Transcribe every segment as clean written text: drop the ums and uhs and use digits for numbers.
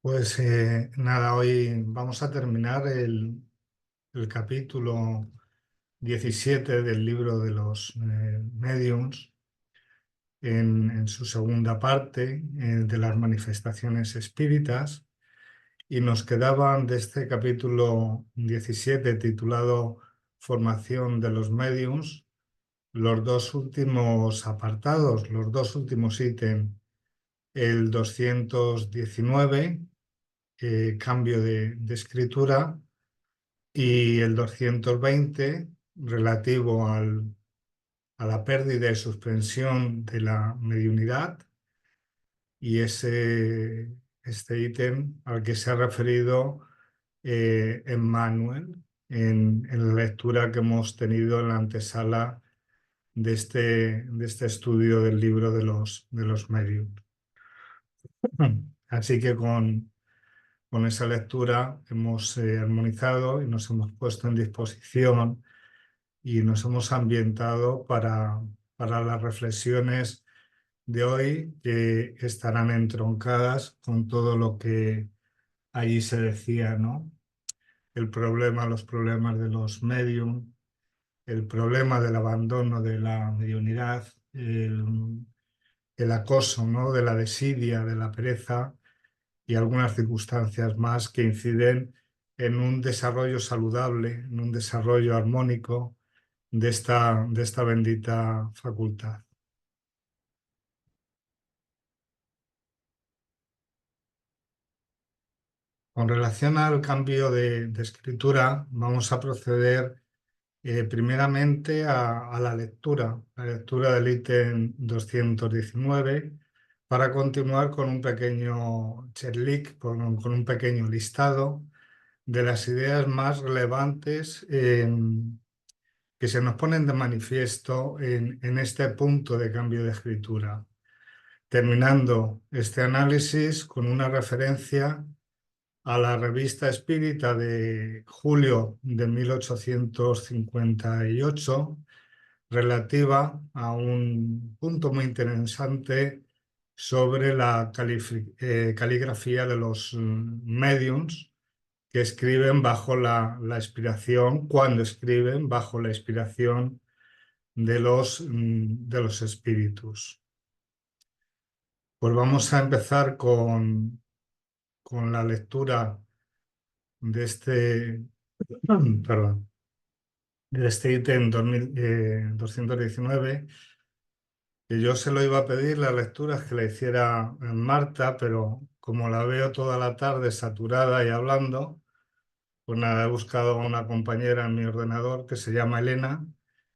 Pues nada, hoy vamos a terminar el capítulo 17 del libro de los mediums en su segunda parte de las manifestaciones espíritas, y nos quedaban de este capítulo 17 titulado Formación de los mediums los dos últimos apartados, los dos últimos ítems, el 219, cambio de escritura, y el 220 relativo a la pérdida y suspensión de la mediunidad, y este ítem al que se ha referido Emmanuel en la lectura que hemos tenido en la antesala de este estudio del libro de los medios. Así que con esa lectura hemos armonizado y nos hemos puesto en disposición y nos hemos ambientado para las reflexiones de hoy, que estarán entroncadas con todo lo que allí se decía, ¿no? Los problemas de los medium, el problema del abandono de la mediunidad, el acoso, ¿no?, de la desidia, de la pereza, y algunas circunstancias más que inciden en un desarrollo saludable, en un desarrollo armónico de esta bendita facultad. Con relación al cambio de escritura, vamos a proceder primeramente a la lectura del ítem 219, para continuar con un pequeño checklist, con un pequeño listado de las ideas más relevantes que se nos ponen de manifiesto en este punto de cambio de escritura, terminando este análisis con una referencia a la Revista Espírita de julio de 1858, relativa a un punto muy interesante sobre la caligrafía de los mediums que escriben bajo la inspiración, cuando escriben bajo la inspiración de los espíritus. Pues vamos a empezar con la lectura de perdón, de este ítem 219, que yo se lo iba a pedir las lecturas que le hiciera Marta, pero como la veo toda la tarde saturada y hablando, pues nada, he buscado a una compañera en mi ordenador que se llama Elena,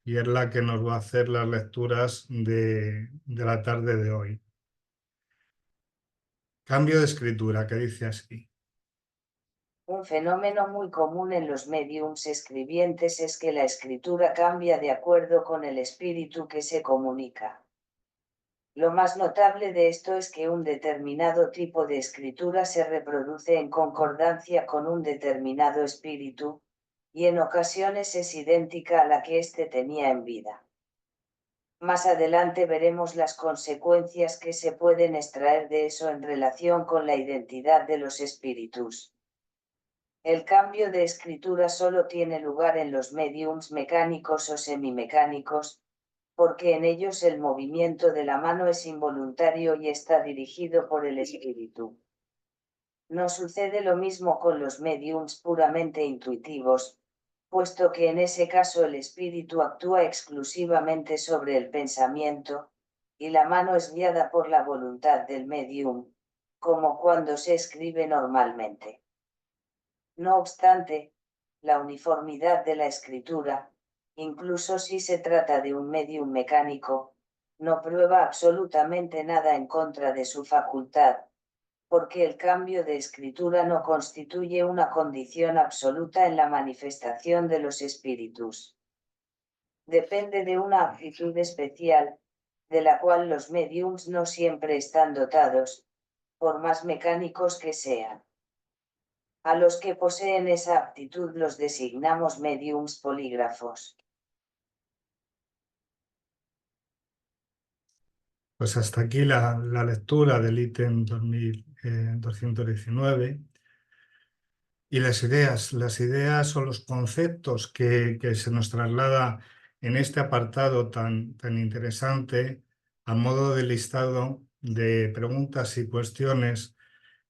y es la que nos va a hacer las lecturas de la tarde de hoy. Cambio de escritura, que dice así. Un fenómeno muy común en los mediums escribientes es que la escritura cambia de acuerdo con el espíritu que se comunica. Lo más notable de esto es que un determinado tipo de escritura se reproduce en concordancia con un determinado espíritu, y en ocasiones es idéntica a la que éste tenía en vida. Más adelante veremos las consecuencias que se pueden extraer de eso en relación con la identidad de los espíritus. El cambio de escritura solo tiene lugar en los mediums mecánicos o semimecánicos, porque en ellos el movimiento de la mano es involuntario y está dirigido por el espíritu. No sucede lo mismo con los mediums puramente intuitivos, puesto que en ese caso el espíritu actúa exclusivamente sobre el pensamiento, y la mano es guiada por la voluntad del medium, como cuando se escribe normalmente. No obstante, la uniformidad de la escritura, incluso si se trata de un medium mecánico, no prueba absolutamente nada en contra de su facultad, porque el cambio de escritura no constituye una condición absoluta en la manifestación de los espíritus. Depende de una aptitud especial, de la cual los mediums no siempre están dotados, por más mecánicos que sean. A los que poseen esa aptitud los designamos mediums polígrafos. Pues hasta aquí la lectura del ítem 219. Y las ideas o los conceptos que se nos traslada en este apartado tan interesante, a modo de listado de preguntas y cuestiones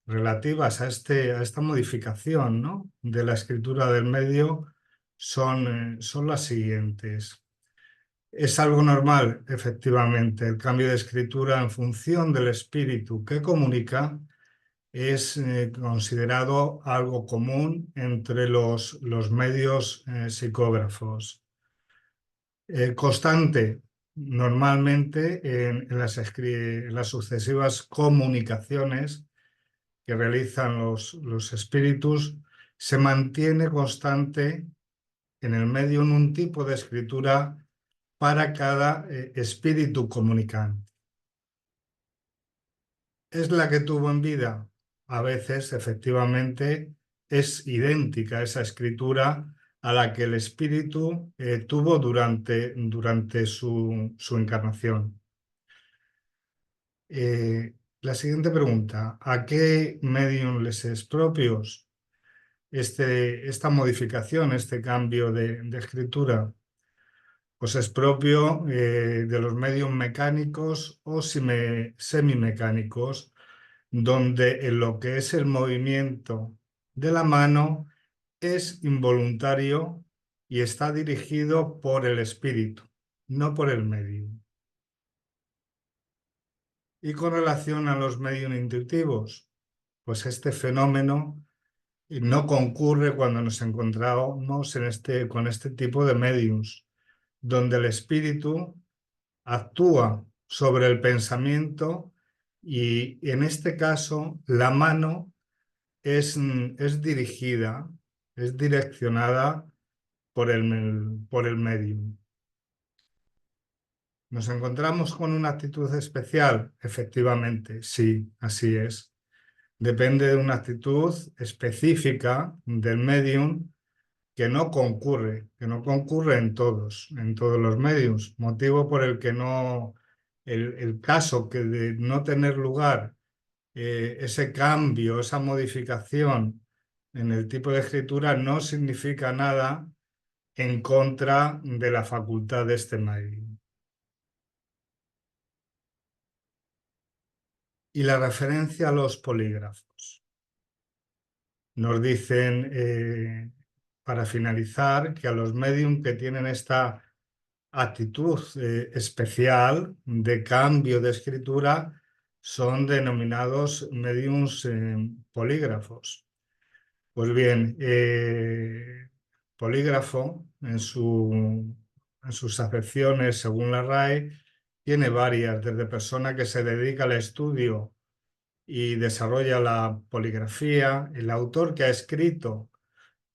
relativas a esta modificación, ¿no?, de la escritura del medio, son las siguientes. Es algo normal, efectivamente, el cambio de escritura en función del espíritu que comunica. Es considerado algo común entre los medios psicógrafos. Constante, normalmente, en las sucesivas comunicaciones que realizan los espíritus, se mantiene constante en el medio un tipo de escritura para cada espíritu comunicante. ¿Es la que tuvo en vida? A veces, efectivamente, es idéntica esa escritura a la que el espíritu tuvo durante su encarnación. La siguiente pregunta: ¿a qué medium les es propios esta modificación, este cambio de escritura? Pues es propio de los medios mecánicos o semimecánicos, donde en lo que es el movimiento de la mano es involuntario y está dirigido por el espíritu, no por el medio. Y con relación a los medios intuitivos, pues este fenómeno no concurre cuando nos encontramos con este tipo de medios, donde el espíritu actúa sobre el pensamiento y en este caso la mano es dirigida, es direccionada por el medium. ¿Nos encontramos con una actitud especial? Efectivamente, sí, así es. Depende de una actitud específica del medium que no concurre en todos los medios, motivo por el que no, el caso que de no tener lugar ese cambio, esa modificación en el tipo de escritura no significa nada en contra de la facultad de este medio. Y la referencia a los polígrafos. Nos dicen, para finalizar, que a los medium que tienen esta actitud especial de cambio de escritura son denominados mediums polígrafos. Pues bien, polígrafo en sus acepciones según la RAE tiene varias, desde persona que se dedica al estudio y desarrolla la poligrafía, el autor que ha escrito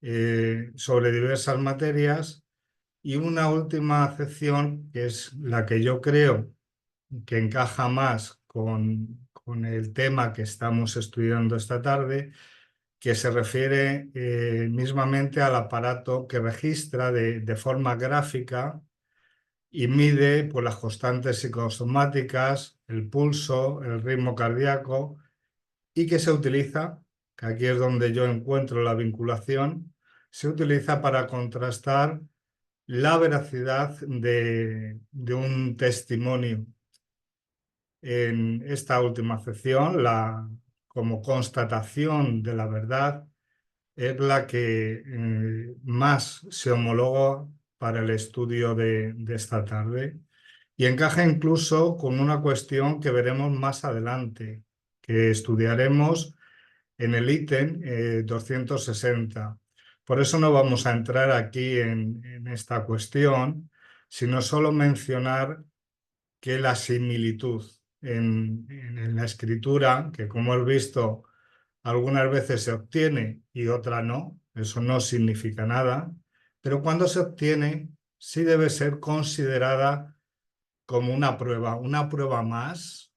sobre diversas materias, y una última acepción que es la que yo creo que encaja más con el tema que estamos estudiando esta tarde, que se refiere mismamente al aparato que registra de forma gráfica y mide pues, las constantes psicosomáticas, el pulso, el ritmo cardíaco, y que se utiliza, que aquí es donde yo encuentro la vinculación, se utiliza para contrastar la veracidad de un testimonio. En esta última acepción, como constatación de la verdad, es la que más se homologa para el estudio de esta tarde y encaja incluso con una cuestión que veremos más adelante, que estudiaremos en el ítem 260. Por eso no vamos a entrar aquí en esta cuestión, sino solo mencionar que la similitud en la escritura, que como he visto algunas veces se obtiene y otra no, eso no significa nada, pero cuando se obtiene sí debe ser considerada como una prueba más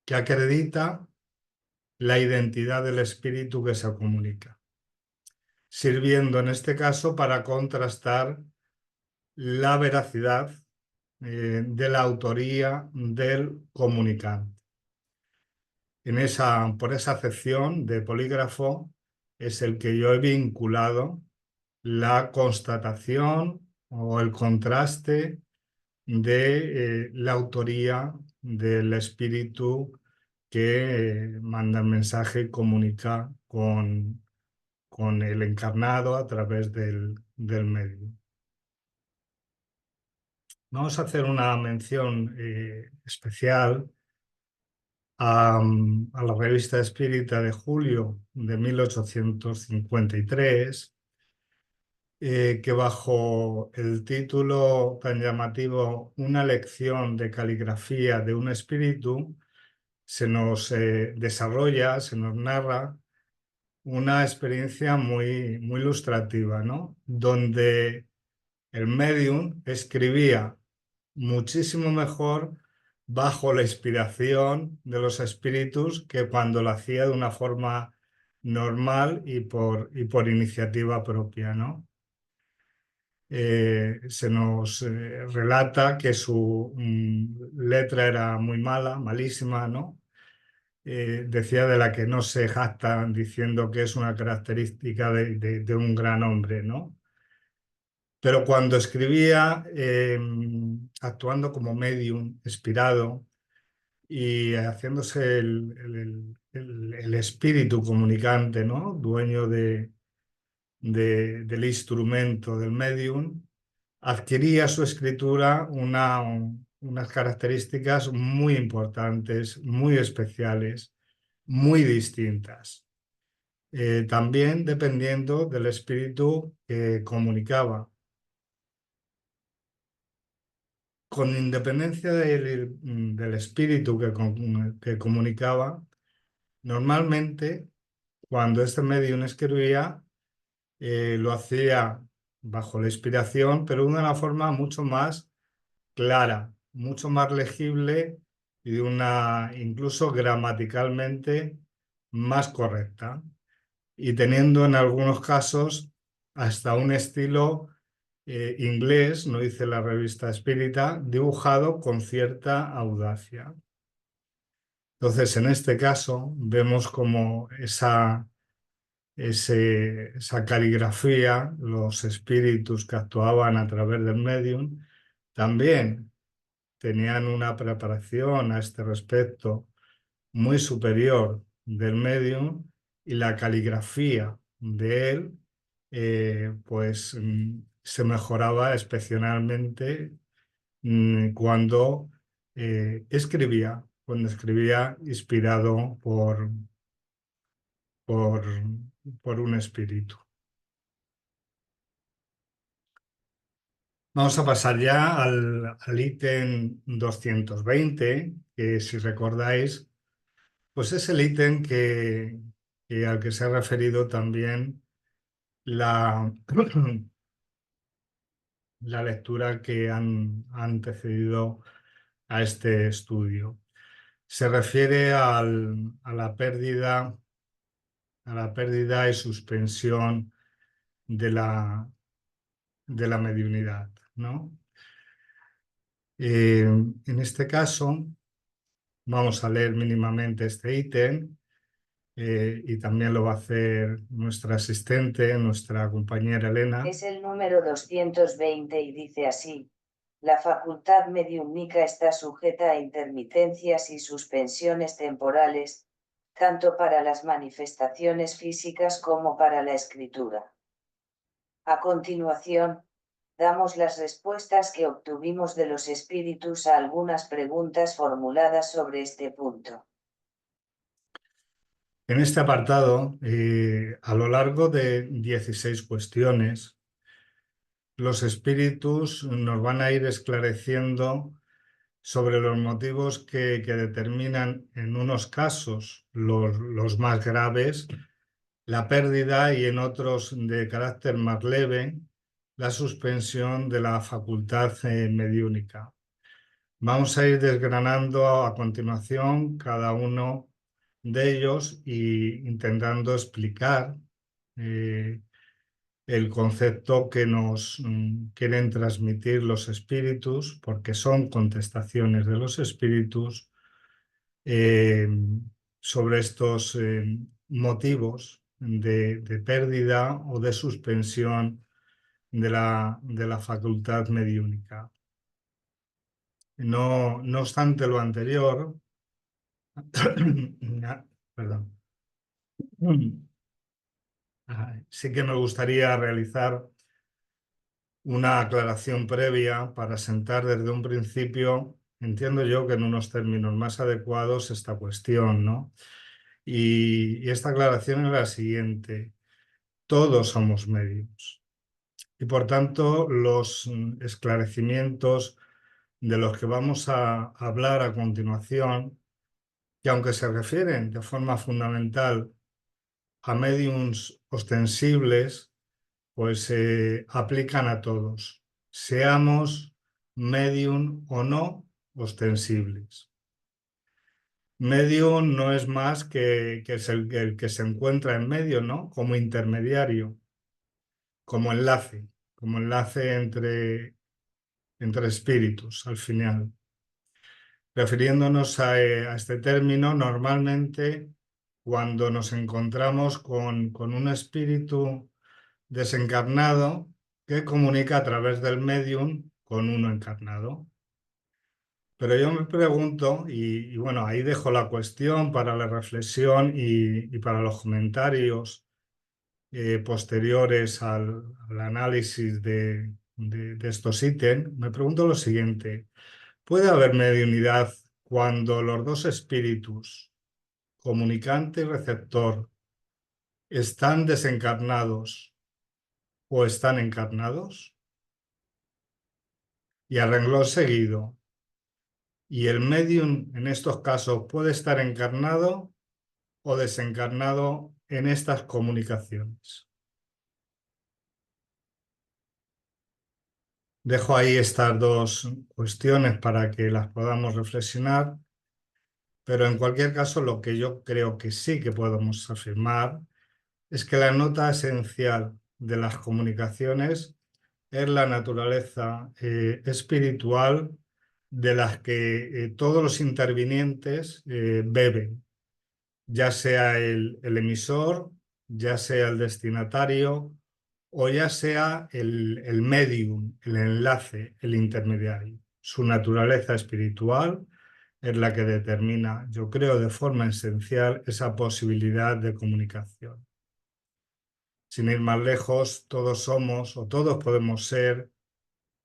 que acredita la identidad del espíritu que se comunica, sirviendo en este caso para contrastar la veracidad de la autoría del comunicante. por esa acepción de polígrafo es el que yo he vinculado la constatación o el contraste de la autoría del espíritu que manda el mensaje y comunica con el encarnado a través del medio. Vamos a hacer una mención especial a la revista Espírita de julio de 1853, que bajo el título tan llamativo Una lección de caligrafía de un espíritu, se nos desarrolla, se nos narra una experiencia muy, muy ilustrativa, ¿no? Donde el medium escribía muchísimo mejor bajo la inspiración de los espíritus que cuando lo hacía de una forma normal y por iniciativa propia, ¿no? Se nos relata que su letra era muy mala, malísima, ¿no? Decía de la que no se jactan diciendo que es una característica de un gran hombre, ¿no? Pero cuando escribía, actuando como medium, inspirado y haciéndose el espíritu comunicante, ¿no? Dueño del instrumento del medium, adquiría su escritura unas características muy importantes, muy especiales, muy distintas. También dependiendo del espíritu que comunicaba. Con independencia del espíritu que comunicaba, normalmente cuando este medium escribía, lo hacía bajo la inspiración, pero de una forma mucho más clara, mucho más legible y incluso gramaticalmente más correcta. Y teniendo en algunos casos hasta un estilo inglés, no dice la revista Espírita, dibujado con cierta audacia. Entonces, en este caso, vemos como esa caligrafía, los espíritus que actuaban a través del medium, también tenían una preparación a este respecto muy superior del medium y la caligrafía de él pues se mejoraba especialmente cuando escribía inspirado por, por un espíritu. Vamos a pasar ya al ítem 220, que si recordáis, pues es el ítem al que se ha referido también la, la lectura que han antecedido a este estudio. Se refiere a la pérdida y suspensión de la mediunidad, ¿no? En este caso, vamos a leer mínimamente este ítem y también lo va a hacer nuestra asistente, nuestra compañera Elena. Es el número 220 y dice así: la facultad mediúmnica está sujeta a intermitencias y suspensiones temporales, tanto para las manifestaciones físicas como para la escritura. A continuación, damos las respuestas que obtuvimos de los espíritus a algunas preguntas formuladas sobre este punto. En este apartado, a lo largo de 16 cuestiones, los espíritus nos van a ir esclareciendo sobre los motivos que determinan en unos casos, los más graves, la pérdida y en otros de carácter más leve, la suspensión de la facultad mediúnica. Vamos a ir desgranando a continuación cada uno de ellos e intentando explicar el concepto que nos quieren transmitir los espíritus, porque son contestaciones de los espíritus, sobre estos motivos de pérdida o de suspensión de la facultad mediúnica. No obstante lo anterior, perdón, sí que me gustaría realizar una aclaración previa para sentar desde un principio, entiendo yo que en unos términos más adecuados, esta cuestión, ¿no? Y esta aclaración es la siguiente: todos somos medios y por tanto los esclarecimientos de los que vamos a hablar a continuación, que aunque se refieren de forma fundamental a mediums ostensibles, pues se aplican a todos, seamos medium o no ostensibles. Medium no es más que es el que se encuentra en medio, ¿no? Como intermediario, como enlace entre espíritus al final. Refiriéndonos a este término, normalmente cuando nos encontramos con un espíritu desencarnado que comunica a través del medium con uno encarnado. Pero yo me pregunto, y bueno, ahí dejo la cuestión para la reflexión y para los comentarios posteriores al análisis de estos ítems, me pregunto lo siguiente: ¿puede haber mediunidad cuando los dos espíritus, comunicante y receptor, están desencarnados o están encarnados? Y a renglón seguido, ¿y el medium en estos casos puede estar encarnado o desencarnado en estas comunicaciones? Dejo ahí estas dos cuestiones para que las podamos reflexionar, pero en cualquier caso lo que yo creo que sí que podemos afirmar es que la nota esencial de las comunicaciones es la naturaleza espiritual de las que todos los intervinientes beben, ya sea el emisor, ya sea el destinatario o ya sea el medium, el enlace, el intermediario. Su naturaleza espiritual es la que determina, yo creo, de forma esencial esa posibilidad de comunicación. Sin ir más lejos, todos somos o todos podemos ser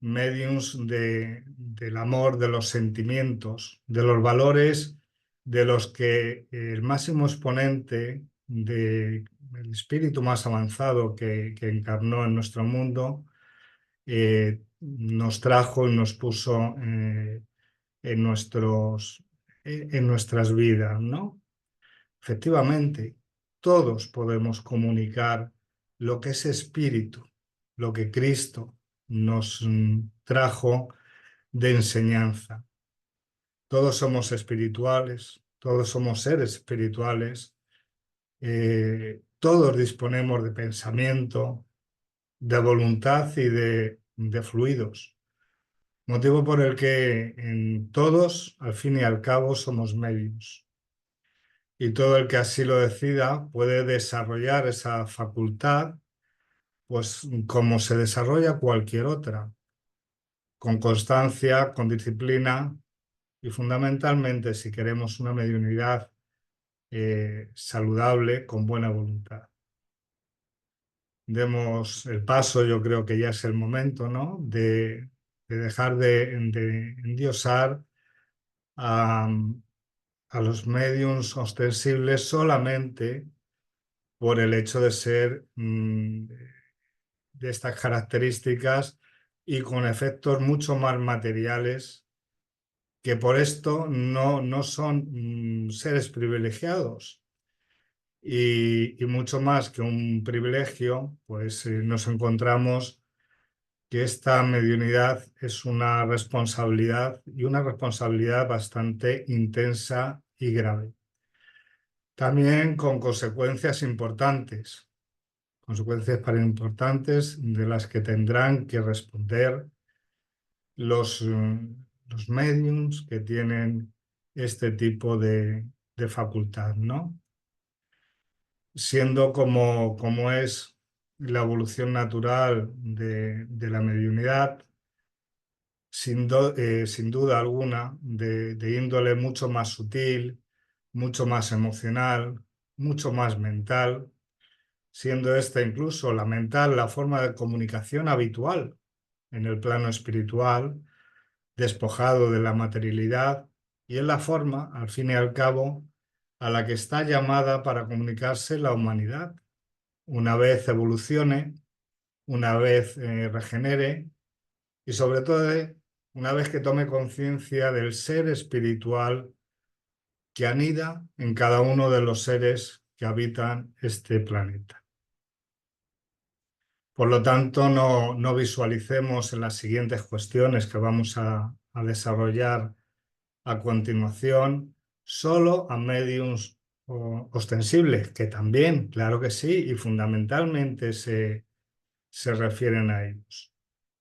mediums del amor, de los sentimientos, de los valores de los que el máximo exponente del espíritu más avanzado que encarnó en nuestro mundo nos trajo y nos puso en nuestras vidas, ¿no? Efectivamente, todos podemos comunicar lo que es espíritu, lo que Cristo nos trajo de enseñanza. Todos somos espirituales, todos somos seres espirituales, todos disponemos de pensamiento, de voluntad y de fluidos, motivo por el que en todos, al fin y al cabo, somos medios. Y todo el que así lo decida puede desarrollar esa facultad, pues como se desarrolla cualquier otra, con constancia, con disciplina y fundamentalmente, si queremos una mediunidad saludable, con buena voluntad. Demos el paso, yo creo que ya es el momento, ¿no? de dejar de endiosar a, a los médiums ostensibles solamente por el hecho de ser de estas características y con efectos mucho más materiales, que por esto no son seres privilegiados. Y mucho más que un privilegio, pues nos encontramos que esta mediunidad es una responsabilidad y una responsabilidad bastante intensa y grave. También con consecuencias para importantes de las que tendrán que responder los mediums que tienen este tipo de facultad, ¿no? Siendo como es la evolución natural de la mediunidad, sin duda alguna, de índole mucho más sutil, mucho más emocional, mucho más mental, siendo esta incluso la mental la forma de comunicación habitual en el plano espiritual, despojado de la materialidad, y es la forma, al fin y al cabo, a la que está llamada para comunicarse la humanidad, una vez evolucione, una vez regenere y sobre todo una vez que tome conciencia del ser espiritual que anida en cada uno de los seres que habitan este planeta. Por lo tanto, no visualicemos en las siguientes cuestiones que vamos a desarrollar a continuación solo a mediums ostensibles, que también, claro que sí, y fundamentalmente se refieren a ellos.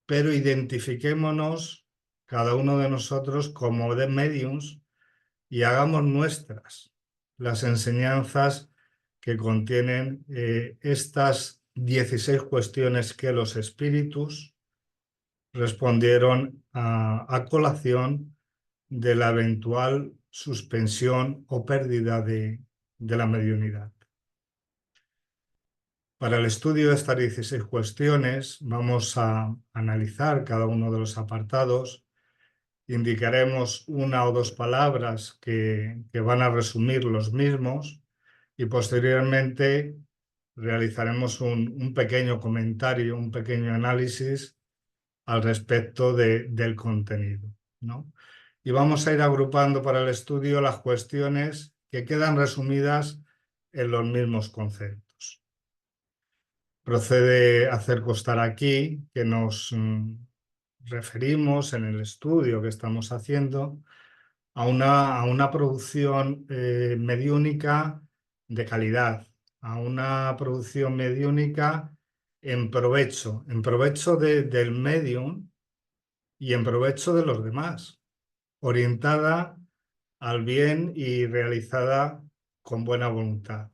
Pero identifiquémonos cada uno de nosotros como de mediums y hagamos nuestras las enseñanzas que contienen estas 16 cuestiones que los espíritus respondieron a colación de la eventual suspensión o pérdida de la mediunidad. Para el estudio de estas 16 cuestiones vamos a analizar cada uno de los apartados. Indicaremos una o dos palabras que van a resumir los mismos y posteriormente realizaremos un pequeño comentario, un pequeño análisis al respecto del contenido, ¿no? Y vamos a ir agrupando para el estudio las cuestiones que quedan resumidas en los mismos conceptos. Procede hacer constar aquí que nos referimos en el estudio que estamos haciendo a una producción mediúnica de calidad, a una producción mediúnica en provecho del medium y en provecho de los demás, orientada al bien y realizada con buena voluntad.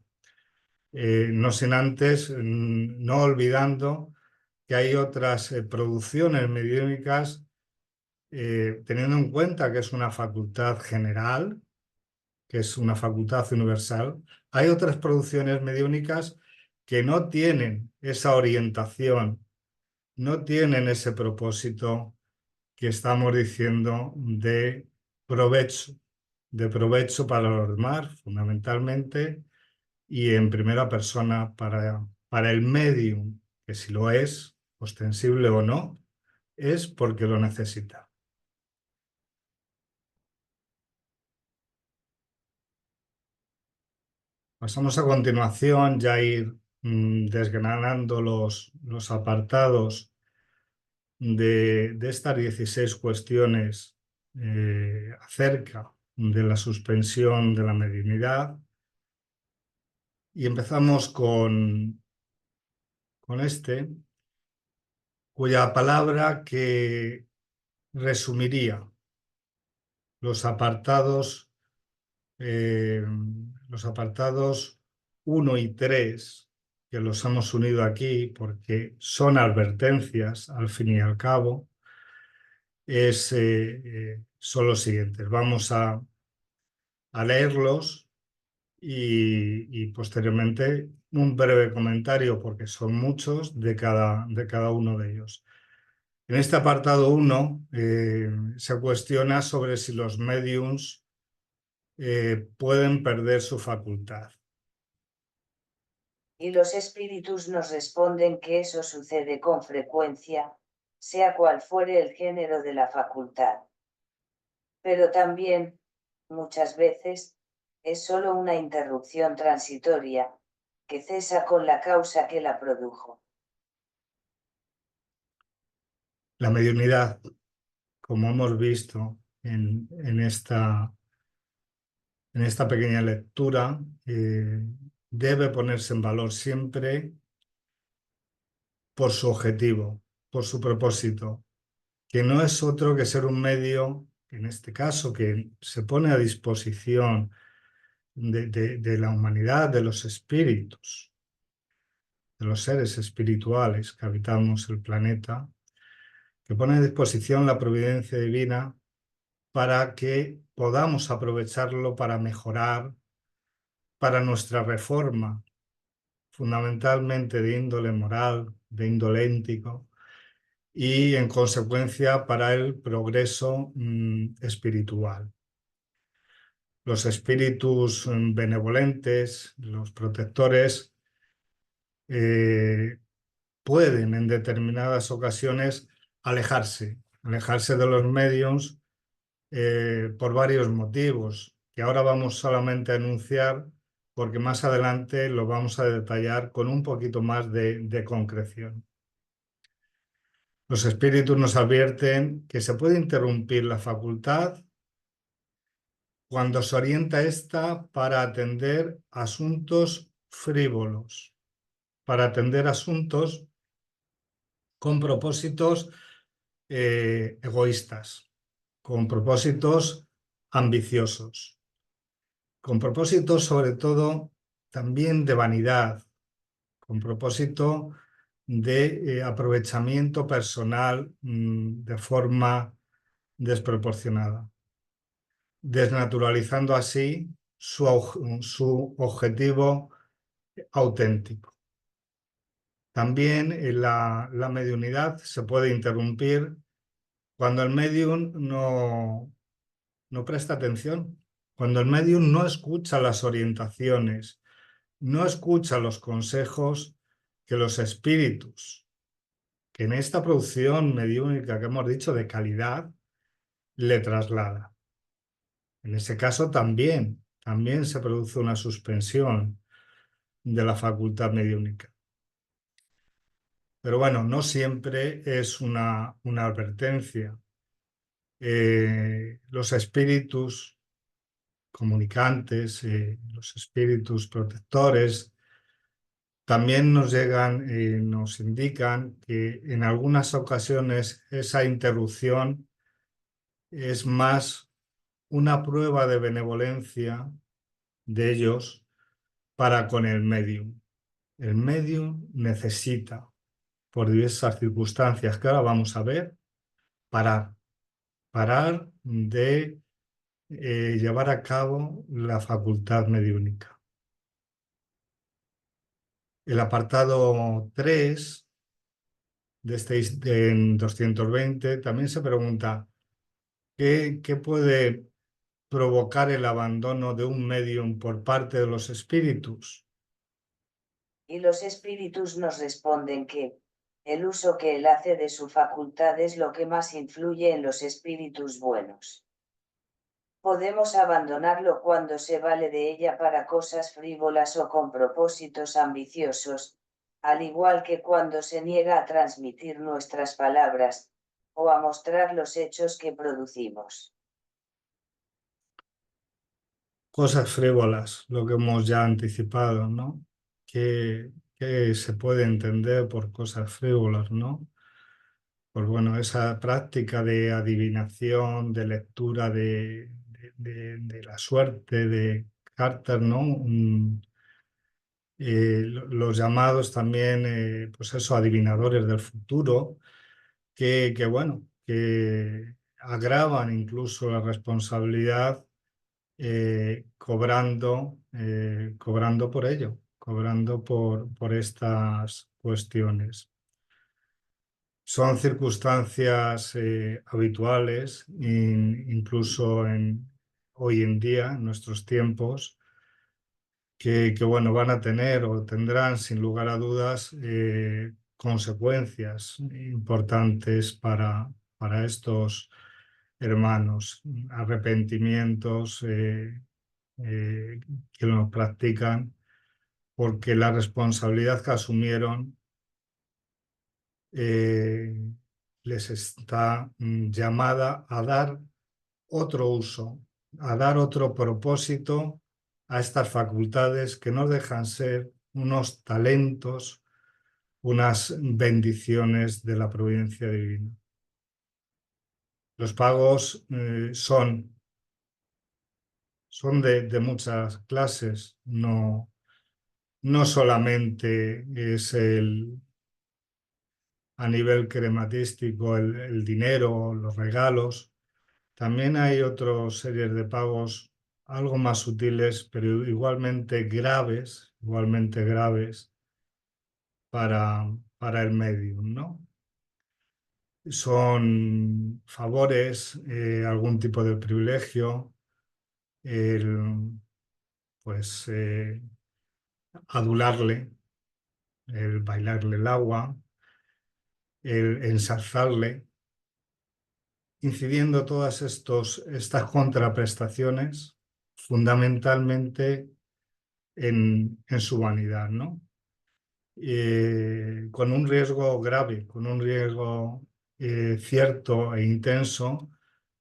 No sin antes, no olvidando que hay otras producciones mediúnicas, teniendo en cuenta que es una facultad general, que es una facultad universal, hay otras producciones mediúnicas que no tienen esa orientación, no tienen ese propósito que estamos diciendo de provecho para los demás, fundamentalmente, y en primera persona para el medium, que si lo es, ostensible o no, es porque lo necesita. Pasamos a continuación ya a ir desgranando los apartados de estas 16 cuestiones acerca de la suspensión de la mediunidad. Y empezamos con este, cuya palabra que resumiría los apartados 1 y 3, que los hemos unido aquí porque son advertencias al fin y al cabo, son los siguientes. Vamos a leerlos y posteriormente un breve comentario, porque son muchos, de cada uno de ellos. En este apartado 1 se cuestiona sobre si los médiums pueden perder su facultad. Y los espíritus nos responden que eso sucede con frecuencia, sea cual fuere el género de la facultad. Pero también, muchas veces, es solo una interrupción transitoria, que cesa con la causa que la produjo. La mediunidad, como hemos visto en esta pequeña lectura, debe ponerse en valor siempre por su objetivo, por su propósito, que no es otro que ser un medio, en este caso, que se pone a disposición de la humanidad, de los espíritus, de los seres espirituales que habitamos el planeta, que pone a disposición la providencia divina para que podamos aprovecharlo para mejorar, para nuestra reforma, fundamentalmente de índole moral, de índole ético, y en consecuencia para el progreso espiritual. Los espíritus benevolentes, los protectores, pueden en determinadas ocasiones alejarse de los mediums por varios motivos, que ahora vamos solamente a enunciar porque más adelante lo vamos a detallar con un poquito más de concreción. Los espíritus nos advierten que se puede interrumpir la facultad cuando se orienta esta para atender asuntos frívolos, para atender asuntos con propósitos egoístas, con propósitos ambiciosos, con propósitos sobre todo también de vanidad, con propósito de aprovechamiento personal de forma desproporcionada, desnaturalizando así su objetivo auténtico. También la mediunidad se puede interrumpir cuando el medium no presta atención, cuando el medium no escucha las orientaciones, no escucha los consejos que los espíritus, que en esta producción mediúnica que hemos dicho de calidad, le traslada. En ese caso también se produce una suspensión de la facultad mediúnica. Pero bueno, no siempre es una advertencia. Los espíritus comunicantes, los espíritus protectores, también nos llegan y nos indican que en algunas ocasiones esa interrupción es más una prueba de benevolencia de ellos para con el medium. El medium necesita, por diversas circunstancias que ahora vamos a ver, parar de llevar a cabo la facultad mediúnica. El apartado 3 de en 220 también se pregunta ¿qué puede provocar el abandono de un medium por parte de los espíritus? Y los espíritus nos responden que, el uso que él hace de su facultad es lo que más influye en los espíritus buenos. Podemos abandonarlo cuando se vale de ella para cosas frívolas o con propósitos ambiciosos, al igual que cuando se niega a transmitir nuestras palabras, o a mostrar los hechos que producimos. Cosas frívolas, lo que hemos ya anticipado, ¿no? Que se puede entender por cosas frívolas, ¿no? Pues bueno, esa práctica de adivinación, de lectura de la suerte, de cartas, ¿no? Los llamados también, pues eso, adivinadores del futuro, bueno, que agravan incluso la responsabilidad cobrando por ello, cobrando por estas cuestiones. Son circunstancias habituales, incluso hoy en día, en nuestros tiempos, que bueno, van a tener o tendrán sin lugar a dudas consecuencias importantes para estos hermanos, arrepentimientos que lo practican, porque la responsabilidad que asumieron les está llamada a dar otro uso, a dar otro propósito a estas facultades que no dejan ser unos talentos, unas bendiciones de la providencia divina. Los pagos son son de muchas clases, no solamente es a nivel crematístico el dinero, los regalos, también hay otras series de pagos algo más sutiles, pero igualmente graves para el medium, ¿no? Son favores, algún tipo de privilegio, pues adularle, el bailarle el agua, el ensalzarle, incidiendo todas estas contraprestaciones fundamentalmente en su vanidad, ¿no? Con un riesgo grave, con un riesgo cierto e intenso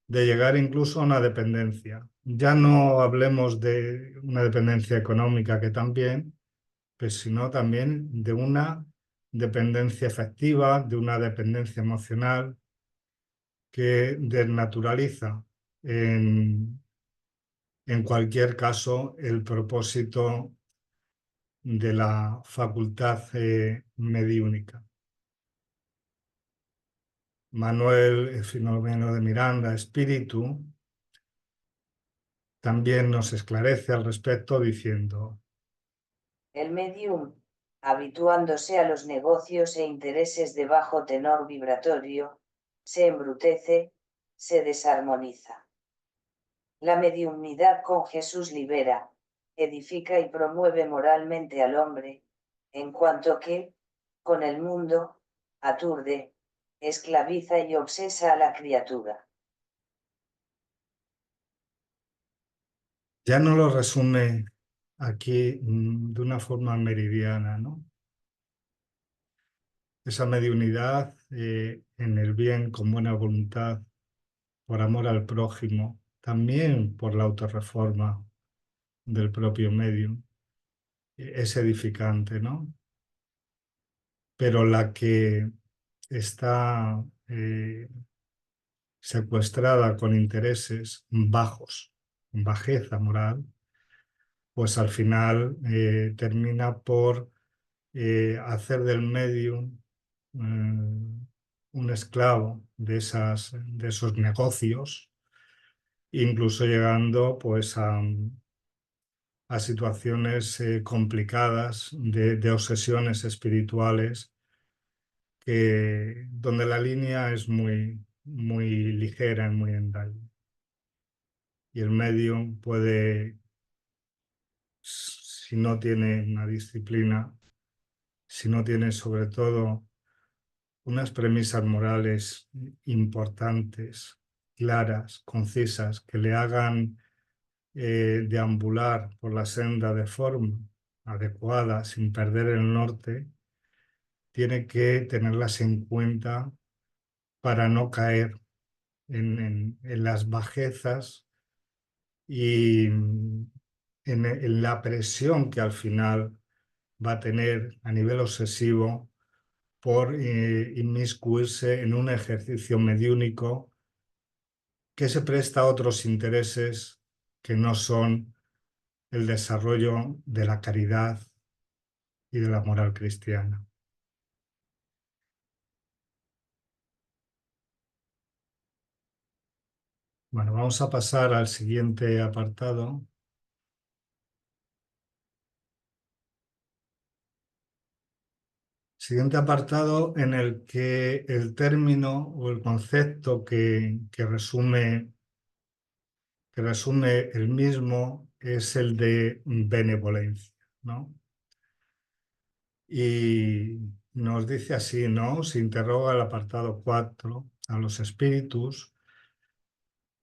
de llegar incluso a una dependencia. Ya no hablemos de una dependencia económica, que también, pues, sino también de una dependencia afectiva, de una dependencia emocional que desnaturaliza en cualquier caso el propósito de la facultad mediúnica. Manuel Filomeno de Miranda, Espíritu, también nos esclarece al respecto diciendo: el medium, habituándose a los negocios e intereses de bajo tenor vibratorio, se embrutece, se desarmoniza. La mediumnidad con Jesús libera, edifica y promueve moralmente al hombre, en cuanto que, con el mundo, aturde, esclaviza y obsesa a la criatura. ya no lo resume aquí de una forma meridiana, ¿no? Esa mediunidad en el bien, con buena voluntad, por amor al prójimo, también por la autorreforma del propio medium, es edificante, ¿no? Pero la que está secuestrada con intereses bajos, bajeza moral, pues al final termina por hacer del medium un esclavo de esos negocios, incluso llegando pues a situaciones complicadas de obsesiones espirituales, donde la línea es muy ligera y muy endañable. Y el medium puede, si no tiene una disciplina, si no tiene sobre todo unas premisas morales importantes, claras, concisas, que le hagan deambular por la senda de forma adecuada, sin perder el norte, tiene que tenerlas en cuenta para no caer en las bajezas y en la presión que al final va a tener a nivel obsesivo por inmiscuirse en un ejercicio mediúnico que se presta a otros intereses que no son el desarrollo de la caridad y de la moral cristiana. Bueno, vamos a pasar al siguiente apartado. Siguiente apartado en el que el término o el concepto que resume el mismo es el de benevolencia, ¿no? Y nos dice así, ¿no? Se interroga el apartado 4 a los espíritus,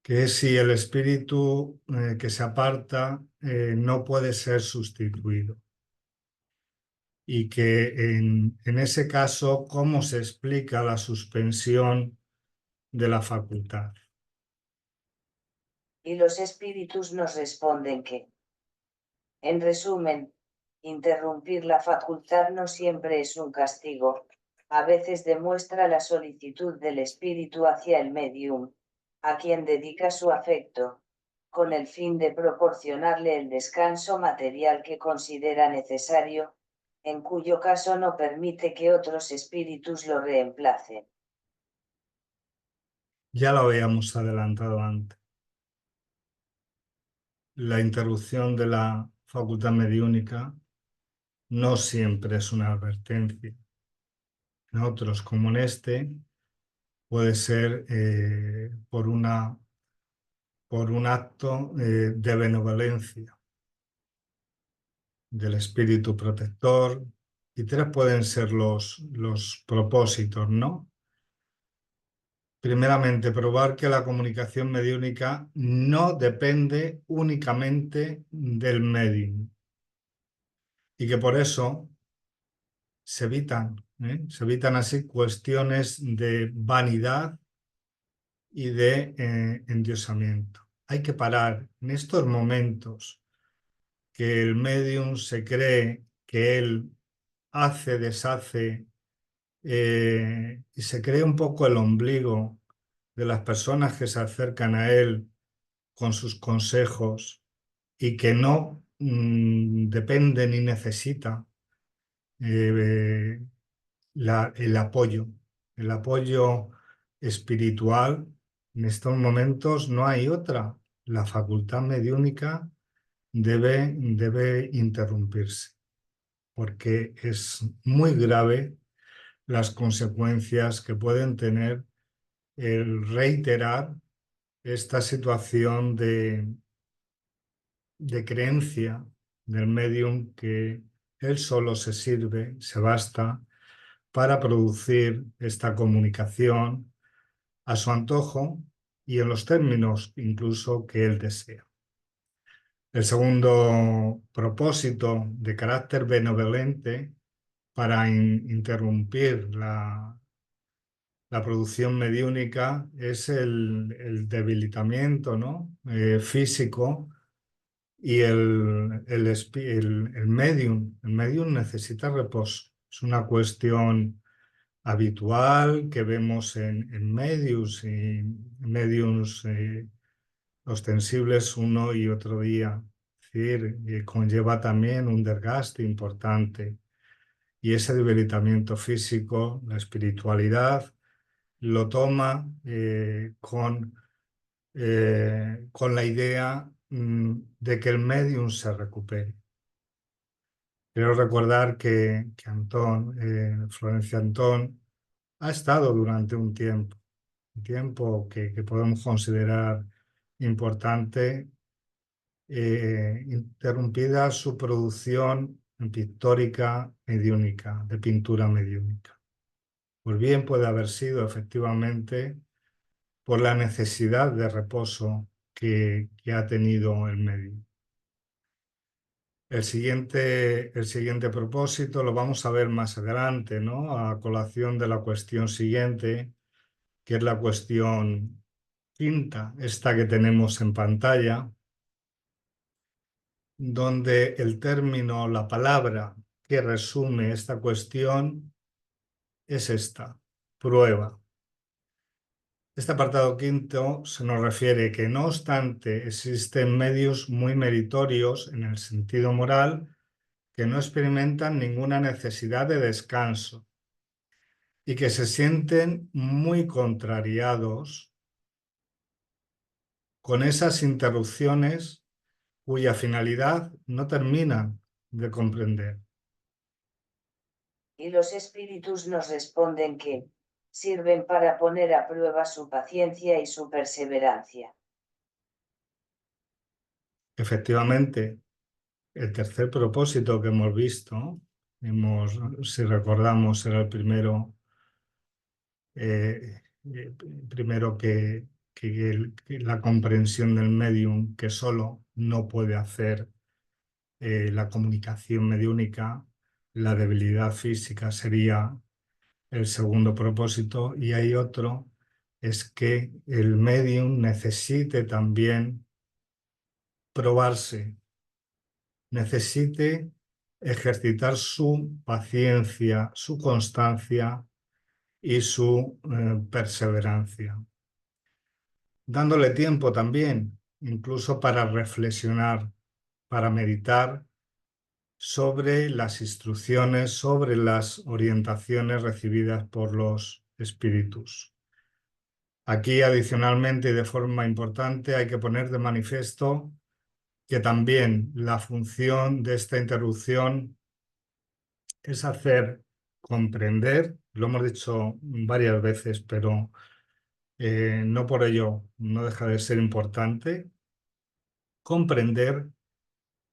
que es si el espíritu que se aparta no puede ser sustituido. Y que en ese caso, ¿cómo se explica la suspensión de la facultad? Y los espíritus nos responden que, en resumen, interrumpir la facultad no siempre es un castigo, a veces demuestra la solicitud del espíritu hacia el medium, a quien dedica su afecto, con el fin de proporcionarle el descanso material que considera necesario, en cuyo caso no permite que otros espíritus lo reemplacen. Ya lo habíamos adelantado antes. La interrupción de la facultad mediúnica no siempre es una advertencia. En otros, como en este, puede ser por un acto de benevolencia del espíritu protector, y tres pueden ser los propósitos, ¿no? Primeramente, probar que la comunicación mediúnica no depende únicamente del medium y que por eso se evitan así cuestiones de vanidad y de endiosamiento. Hay que parar en estos momentos que el medium se cree que él hace, deshace y se cree un poco el ombligo de las personas que se acercan a él con sus consejos y que no depende ni necesita eh, el apoyo espiritual. En estos momentos no hay otra. La facultad mediúnica debe interrumpirse porque es muy grave las consecuencias que pueden tener el reiterar esta situación de creencia del medium que él solo se sirve, se basta para producir esta comunicación a su antojo y en los términos incluso que él desea. El segundo propósito de carácter benevolente para interrumpir la producción mediúnica es el debilitamiento, ¿no? Físico y el medium. El medium necesita reposo. Es una cuestión habitual que vemos en mediums y mediums ostensibles uno y otro día. Es decir, conlleva también un desgaste importante y ese debilitamiento físico, la espiritualidad, lo toma con la idea de que el medium se recupere. Quiero recordar que Florencia Antón, ha estado durante un tiempo que podemos considerar importante, interrumpida su producción pictórica mediúnica, de pintura mediúnica. Pues bien puede haber sido efectivamente por la necesidad de reposo que ha tenido el medium. El siguiente propósito lo vamos a ver más adelante, ¿no? A colación de la cuestión siguiente, que es la cuestión quinta, esta que tenemos en pantalla, donde el término, la palabra que resume esta cuestión es esta: prueba. Este apartado quinto se nos refiere que, no obstante, existen medios muy meritorios en el sentido moral que no experimentan ninguna necesidad de descanso y que se sienten muy contrariados con esas interrupciones cuya finalidad no terminan de comprender. Y los espíritus nos responden que sirven para poner a prueba su paciencia y su perseverancia. Efectivamente, el tercer propósito que hemos visto, si recordamos, era el primero, eh, primero que la comprensión del medium, que solo no puede hacer la comunicación mediúnica. La debilidad física sería el segundo propósito, y hay otro, es que el medium necesite también probarse, necesite ejercitar su paciencia, su constancia y su perseverancia, dándole tiempo también incluso para reflexionar, para meditar sobre las instrucciones, sobre las orientaciones recibidas por los espíritus. Aquí, adicionalmente y de forma importante, hay que poner de manifiesto que también la función de esta interrupción es hacer comprender, lo hemos dicho varias veces, pero no por ello no deja de ser importante, comprender,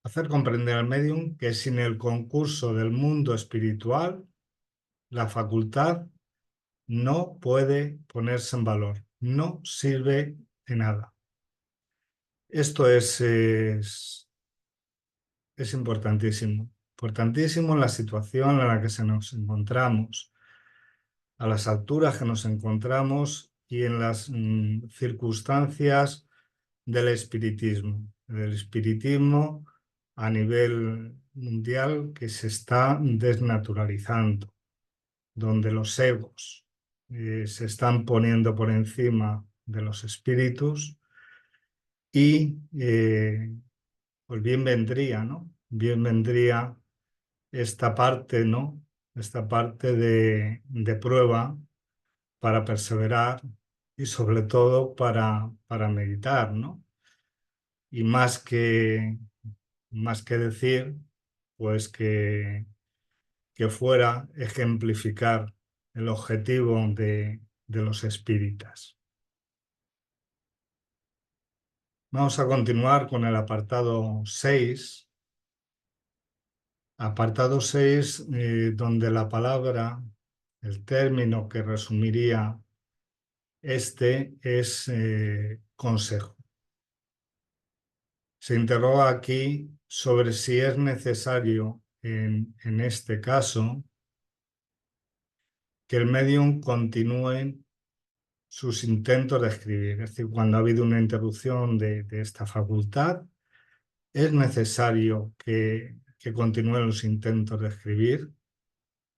hacer comprender al medium que sin el concurso del mundo espiritual, la facultad no puede ponerse en valor, no sirve de nada. Esto es importantísimo, importantísimo en la situación en la que nos encontramos, a las alturas que nos encontramos y en las circunstancias del espiritismo a nivel mundial que se está desnaturalizando, donde los egos se están poniendo por encima de los espíritus y pues bien vendría, ¿no? Bien vendría esta parte, ¿no? Esta parte de prueba para perseverar y sobre todo para meditar, ¿no? Y más que decir, pues que fuera ejemplificar el objetivo de los espíritas. Vamos a continuar con el apartado 6. Apartado 6, donde la palabra, el término que resumiría este es consejo. Se interroga aquí sobre si es necesario en este caso que el medium continúe sus intentos de escribir. Es decir, cuando ha habido una interrupción de esta facultad, es necesario que continúen los intentos de escribir.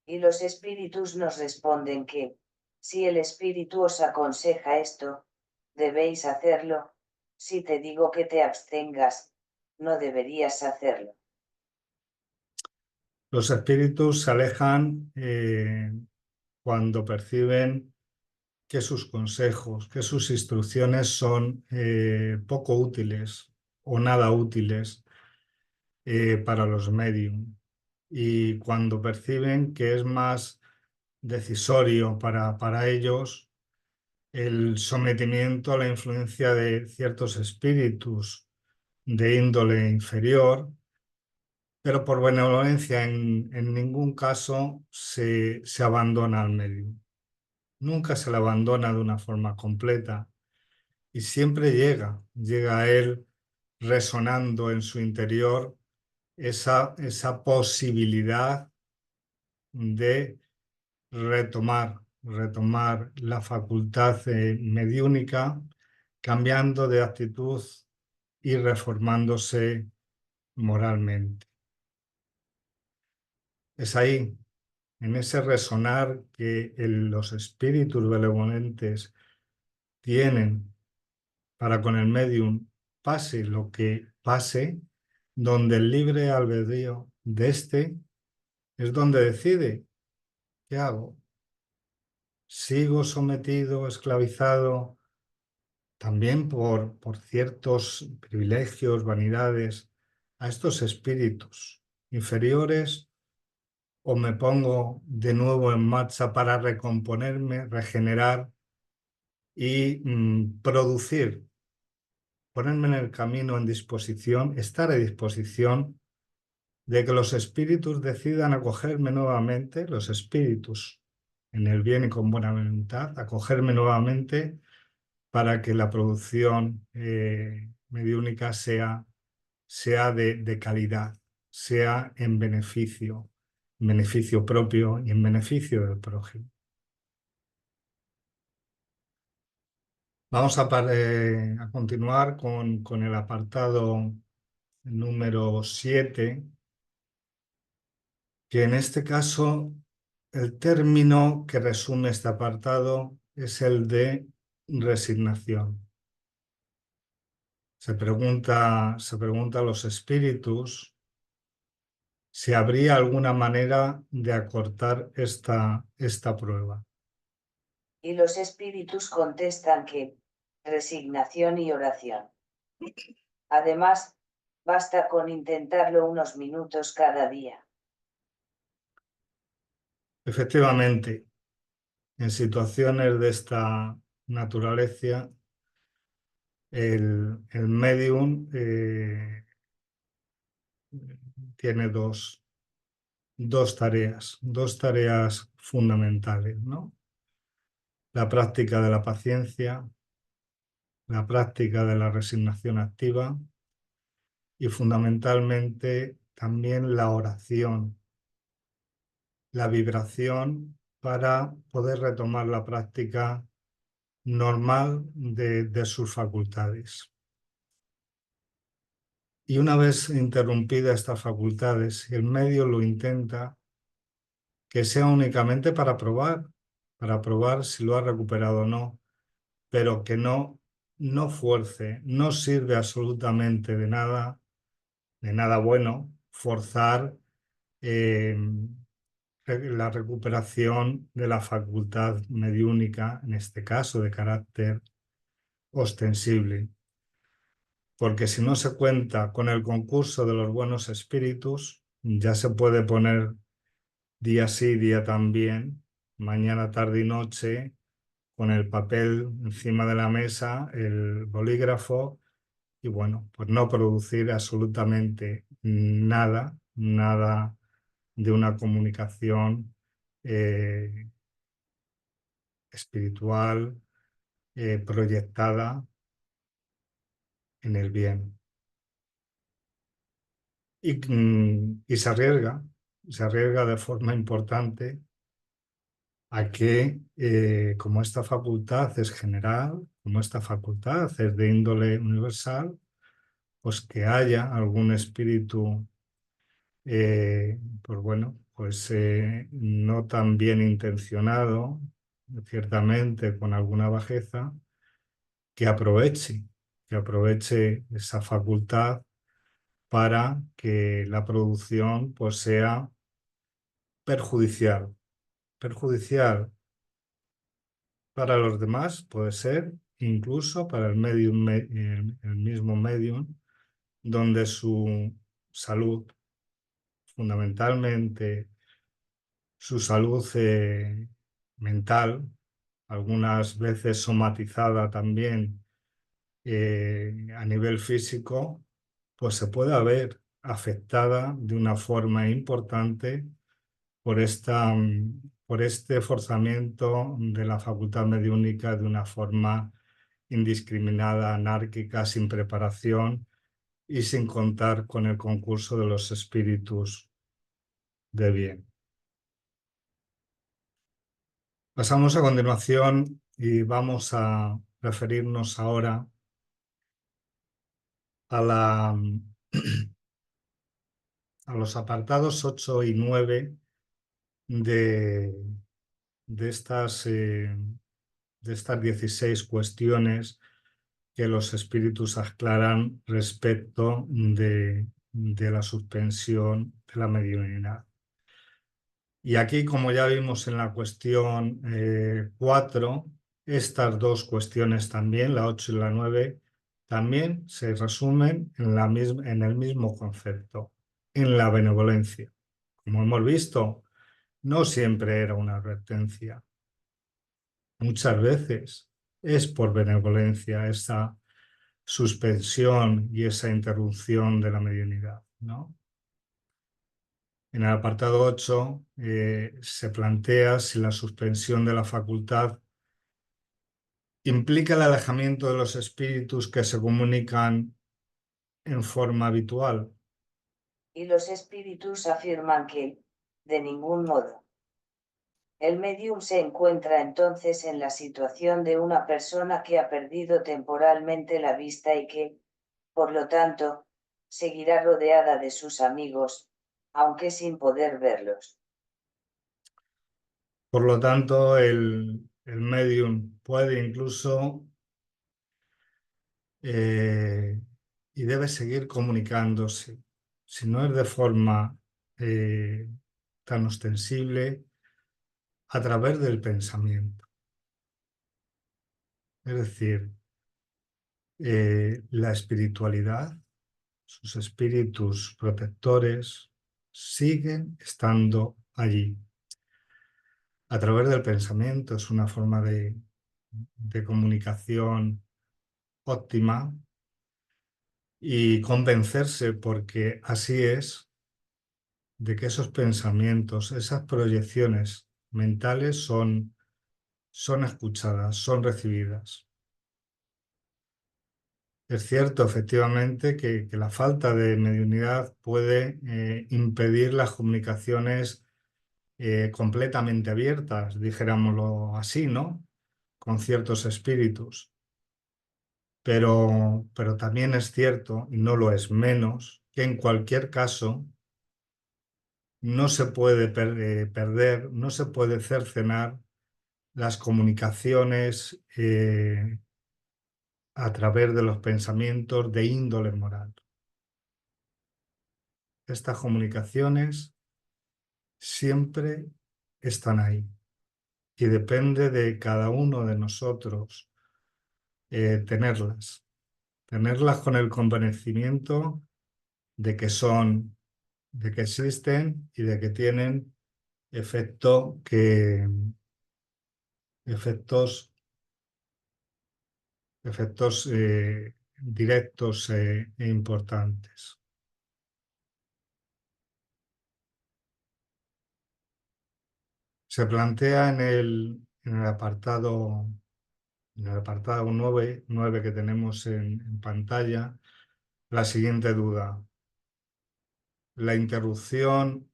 Y los espíritus nos responden que, si el espíritu os aconseja esto, debéis hacerlo, si te digo que te abstengas, no deberías hacerlo. Los espíritus se alejan cuando perciben que sus consejos, que sus instrucciones son poco útiles o nada útiles para los medium. Y cuando perciben que es más decisorio para ellos el sometimiento a la influencia de ciertos espíritus de índole inferior, pero por benevolencia en ningún caso se abandona al medium. Nunca se le abandona de una forma completa y siempre llega a él resonando en su interior esa posibilidad de retomar la facultad mediúnica, cambiando de actitud y reformándose moralmente. Es ahí, en ese resonar que los espíritus benevolentes tienen para con el medium, pase lo que pase, donde el libre albedrío de éste es donde decide qué hago. Sigo sometido, esclavizado, también por ciertos privilegios, vanidades, a estos espíritus inferiores, o me pongo de nuevo en marcha para recomponerme, regenerar y producir, ponerme en el camino en disposición, estar a disposición de que los espíritus decidan acogerme nuevamente, los espíritus en el bien y con buena voluntad, acogerme nuevamente para que la producción mediúnica sea de calidad, sea en beneficio propio y en beneficio del prójimo. Vamos a continuar con el apartado número 7, que en este caso el término que resume este apartado es el de resignación. Se pregunta a los espíritus si habría alguna manera de acortar esta prueba. Y los espíritus contestan que, resignación y oración. Además, basta con intentarlo unos minutos cada día. Efectivamente, en situaciones de esta naturaleza, el medium tiene dos tareas fundamentales, ¿no? La práctica de la paciencia, la práctica de la resignación activa y fundamentalmente también la oración, la vibración para poder retomar la práctica normal de sus facultades. Y una vez interrumpida estas facultades, si el medio lo intenta, que sea únicamente para probar si lo ha recuperado o no, pero que no fuerce, no sirve absolutamente de nada bueno, forzar eh, la recuperación de la facultad mediúnica, en este caso de carácter ostensible. Porque si no se cuenta con el concurso de los buenos espíritus, ya se puede poner día sí, día también, mañana, tarde y noche, con el papel encima de la mesa, el bolígrafo, y bueno, pues no producir absolutamente nada de una comunicación espiritual proyectada en el bien. Y se arriesga de forma importante a que, como esta facultad es general, como esta facultad es de índole universal, pues que haya algún espíritu, pues bueno, pues no tan bien intencionado, ciertamente con alguna bajeza, que aproveche esa facultad para que la producción pues sea perjudicial. Perjudicial para los demás puede ser, incluso para el mismo medium, donde su salud, fundamentalmente su salud mental, algunas veces somatizada también a nivel físico, pues se puede ver afectada de una forma importante por este forzamiento de la facultad mediúnica de una forma indiscriminada, anárquica, sin preparación y sin contar con el concurso de los espíritus de bien. Pasamos a continuación y vamos a referirnos ahora a, a los apartados 8 y 9 de, de estas 16 cuestiones que los espíritus aclaran respecto de la suspensión de la mediunidad. Y aquí, como ya vimos en la cuestión 4, estas dos cuestiones también, la 8 y la 9, también se resumen en el mismo concepto, en la benevolencia. Como hemos visto, no siempre era una advertencia. Muchas veces es por benevolencia esa suspensión y esa interrupción de la mediunidad, ¿no? En el apartado 8 se plantea si la suspensión de la facultad implica el alejamiento de los espíritus que se comunican en forma habitual. Y los espíritus afirman que, de ningún modo. El medium se encuentra entonces en la situación de una persona que ha perdido temporalmente la vista y que, por lo tanto, seguirá rodeada de sus amigos, aunque sin poder verlos. Por lo tanto, el medium puede incluso y debe seguir comunicándose, si no es de forma tan ostensible, a través del pensamiento. Es decir, la espiritualidad, sus espíritus protectores, siguen estando allí. A través del pensamiento es una forma de comunicación óptima y convencerse, porque así es, de que esos pensamientos, esas proyecciones mentales son escuchadas, son recibidas. Es cierto, efectivamente, que la falta de mediunidad puede impedir las comunicaciones completamente abiertas, dijéramoslo así, ¿no? Con ciertos espíritus. Pero también es cierto, y no lo es menos, que en cualquier caso no se puede perder, no se puede cercenar las comunicaciones a través de los pensamientos de índole moral. Estas comunicaciones siempre están ahí y depende de cada uno de nosotros tenerlas con el convencimiento de que de que existen y de que tienen efecto efectos, efectos directos e importantes. Se plantea en el apartado 9 que tenemos en pantalla la siguiente duda. La interrupción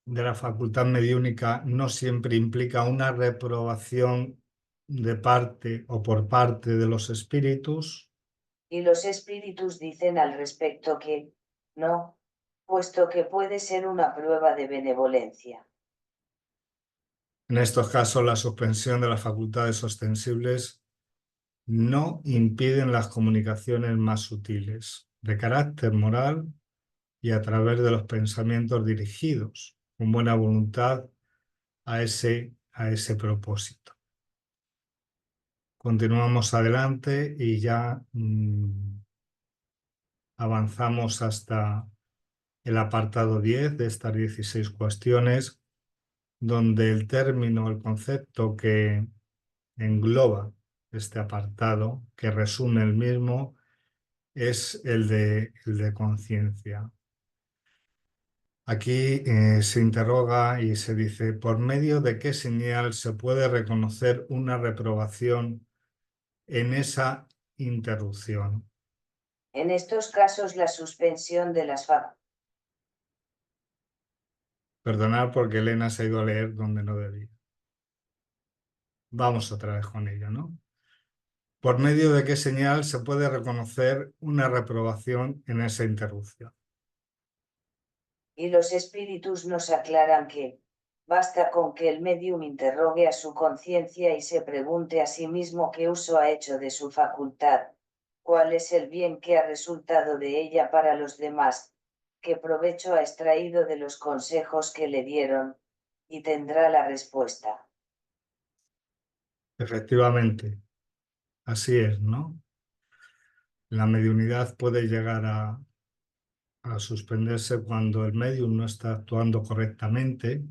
de la facultad mediúnica no siempre implica una reprobación de parte o por parte de los espíritus. Y los espíritus dicen al respecto que, no, puesto que puede ser una prueba de benevolencia. En estos casos, la suspensión de las facultades ostensibles no impiden las comunicaciones más sutiles, de carácter moral y a través de los pensamientos dirigidos con buena voluntad a ese propósito. Continuamos adelante y ya avanzamos hasta el apartado 10 de estas 16 cuestiones, donde el término, el concepto que engloba este apartado, que resume el mismo, es el de conciencia. Aquí se interroga y se dice, ¿por medio de qué señal se puede reconocer una reprobación en esa interrupción? En estos casos la suspensión de las facultades. Perdonad porque Elena se ha ido a leer donde no debía. Vamos otra vez con ello, ¿no? ¿Por medio de qué señal se puede reconocer una reprobación en esa interrupción? Y los espíritus nos aclaran que, basta con que el medium interrogue a su conciencia y se pregunte a sí mismo qué uso ha hecho de su facultad, cuál es el bien que ha resultado de ella para los demás, qué provecho ha extraído de los consejos que le dieron, y tendrá la respuesta. Efectivamente, así es, ¿no? La mediunidad puede llegar a suspenderse cuando el medium no está actuando correctamente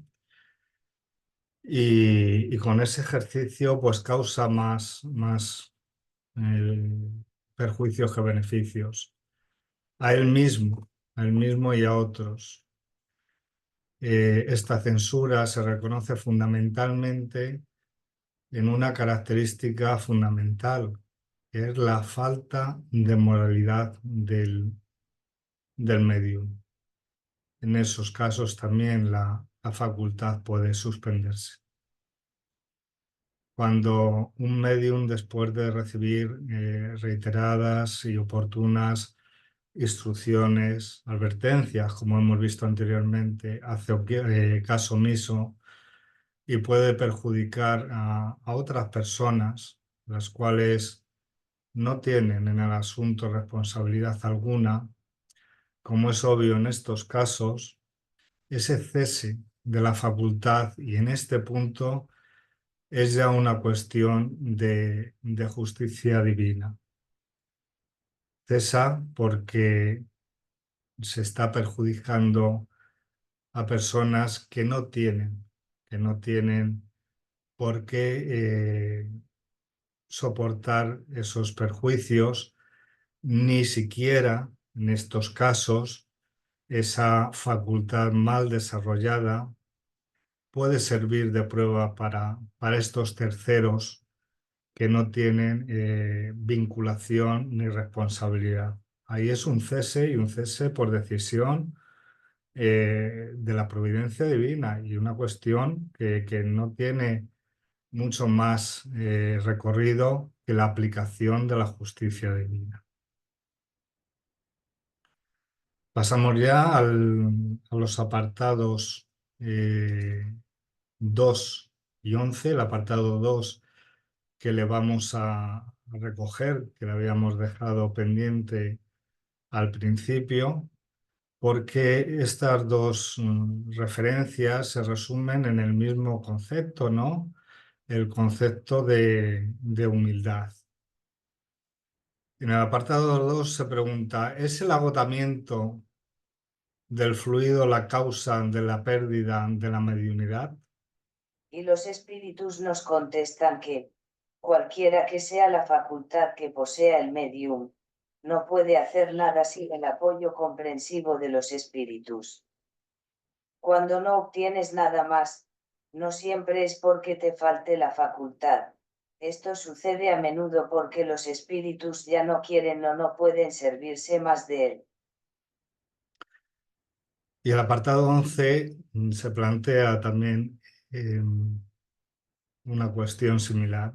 y con ese ejercicio pues causa más eh, perjuicios que beneficios a él mismo y a otros. Esta censura se reconoce fundamentalmente en una característica fundamental, que es la falta de moralidad del medium. En esos casos también la facultad puede suspenderse. Cuando un medium, después de recibir reiteradas y oportunas instrucciones, advertencias, como hemos visto anteriormente, hace caso omiso y puede perjudicar a otras personas, las cuales no tienen en el asunto responsabilidad alguna, como es obvio en estos casos, ese cese de la facultad, y en este punto es ya una cuestión de justicia divina. Cesa porque se está perjudicando a personas que no tienen por qué soportar esos perjuicios, ni siquiera en estos casos esa facultad mal desarrollada puede servir de prueba para estos terceros que no tienen vinculación ni responsabilidad. Ahí es un cese, y un cese por decisión de la providencia divina, y una cuestión que no tiene mucho más recorrido que la aplicación de la justicia divina. Pasamos ya a los apartados 2 y 11. El apartado 2 que le vamos a recoger, que le habíamos dejado pendiente al principio, porque estas dos referencias se resumen en el mismo concepto, ¿no? El concepto de humildad. En el apartado 2 se pregunta, ¿es el agotamiento del fluido la causa de la pérdida de la mediunidad? Y los espíritus nos contestan que, cualquiera que sea la facultad que posea el medium, no puede hacer nada sin el apoyo comprensivo de los espíritus. Cuando no obtienes nada más, no siempre es porque te falte la facultad. Esto sucede a menudo porque los espíritus ya no quieren o no pueden servirse más de él. Y el apartado 11 se plantea también una cuestión similar.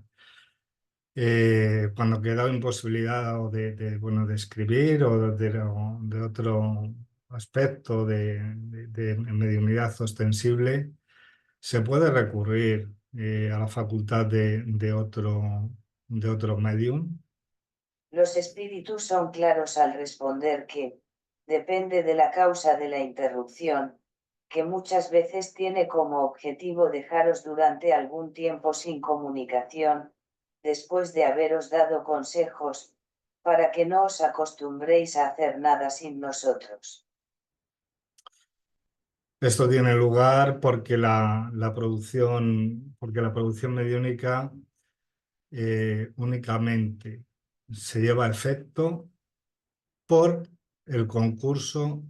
Cuando queda imposibilidad o bueno, de escribir o de otro aspecto de mediunidad ostensible, se puede recurrir a la facultad de otro medium. Los espíritus son claros al responder que, depende de la causa de la interrupción, que muchas veces tiene como objetivo dejaros durante algún tiempo sin comunicación, después de haberos dado consejos, para que no os acostumbréis a hacer nada sin nosotros. Esto tiene lugar porque porque la producción mediúnica únicamente se lleva a efecto por el concurso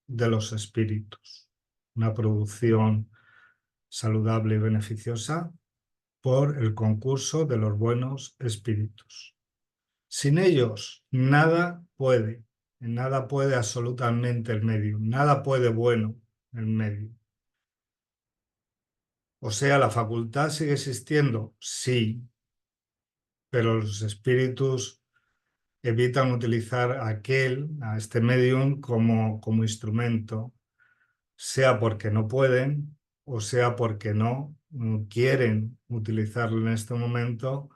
de los espíritus. Una producción saludable y beneficiosa por el concurso de los buenos espíritus. Sin ellos, nada puede absolutamente el medio, nada puede bueno el medio. O sea, la facultad sigue existiendo, sí, pero los espíritus evitan utilizar a este medium como instrumento, sea porque no pueden o sea porque no quieren utilizarlo en este momento,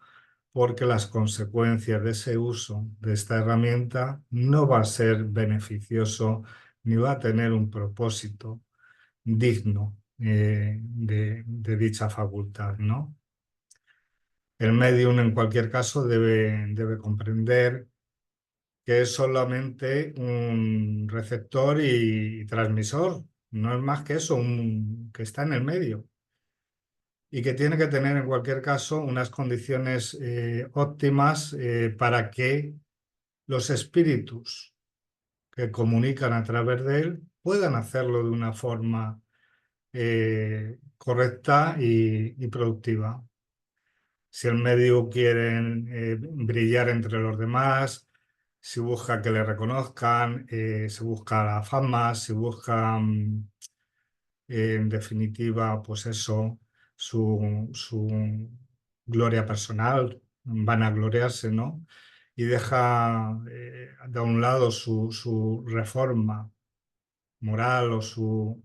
porque las consecuencias de ese uso de esta herramienta no va a ser beneficioso ni va a tener un propósito digno de dicha facultad, ¿no? El medium, en cualquier caso, debe comprender que es solamente un receptor y transmisor, no es más que eso, que está en el medio, y que tiene que tener en cualquier caso unas condiciones óptimas para que los espíritus que comunican a través de él puedan hacerlo de una forma correcta y productiva. Si el medio quiere brillar entre los demás, si busca que le reconozcan, si busca la fama, si busca, en definitiva, pues eso, su gloria personal, van a gloriarse, ¿no? Y deja de un lado su reforma moral o su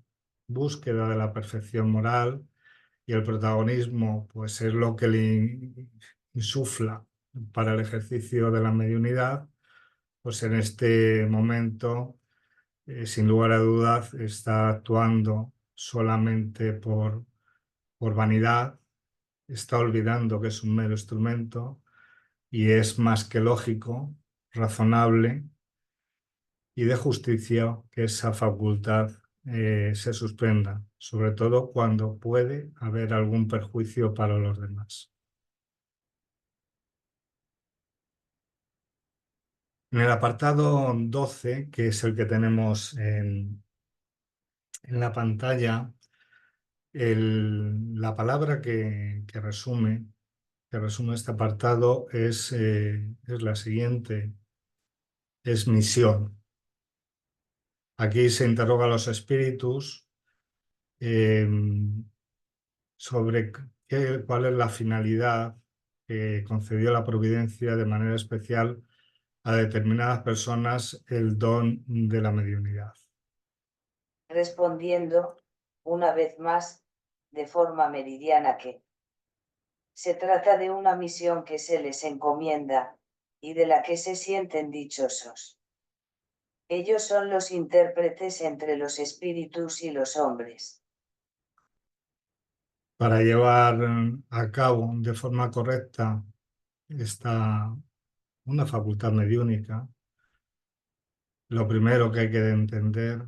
búsqueda de la perfección moral, y el protagonismo, pues es lo que le insufla para el ejercicio de la mediunidad, pues en este momento, sin lugar a dudas, está actuando solamente por vanidad, está olvidando que es un mero instrumento y es más que lógico, razonable y de justicia que esa facultad se suspenda, sobre todo cuando puede haber algún perjuicio para los demás. En el apartado 12, que es el que tenemos en la pantalla, la palabra que resume este apartado es la siguiente, es misión. Aquí se interroga a los espíritus eh, sobre cuál es la finalidad que concedió la providencia de manera especial a determinadas personas el don de la mediunidad. Respondiendo, una vez más, de forma meridiana que se trata de una misión que se les encomienda, y de la que se sienten dichosos. Ellos son los intérpretes entre los espíritus y los hombres. Para llevar a cabo de forma correcta una facultad mediúnica, lo primero que hay que entender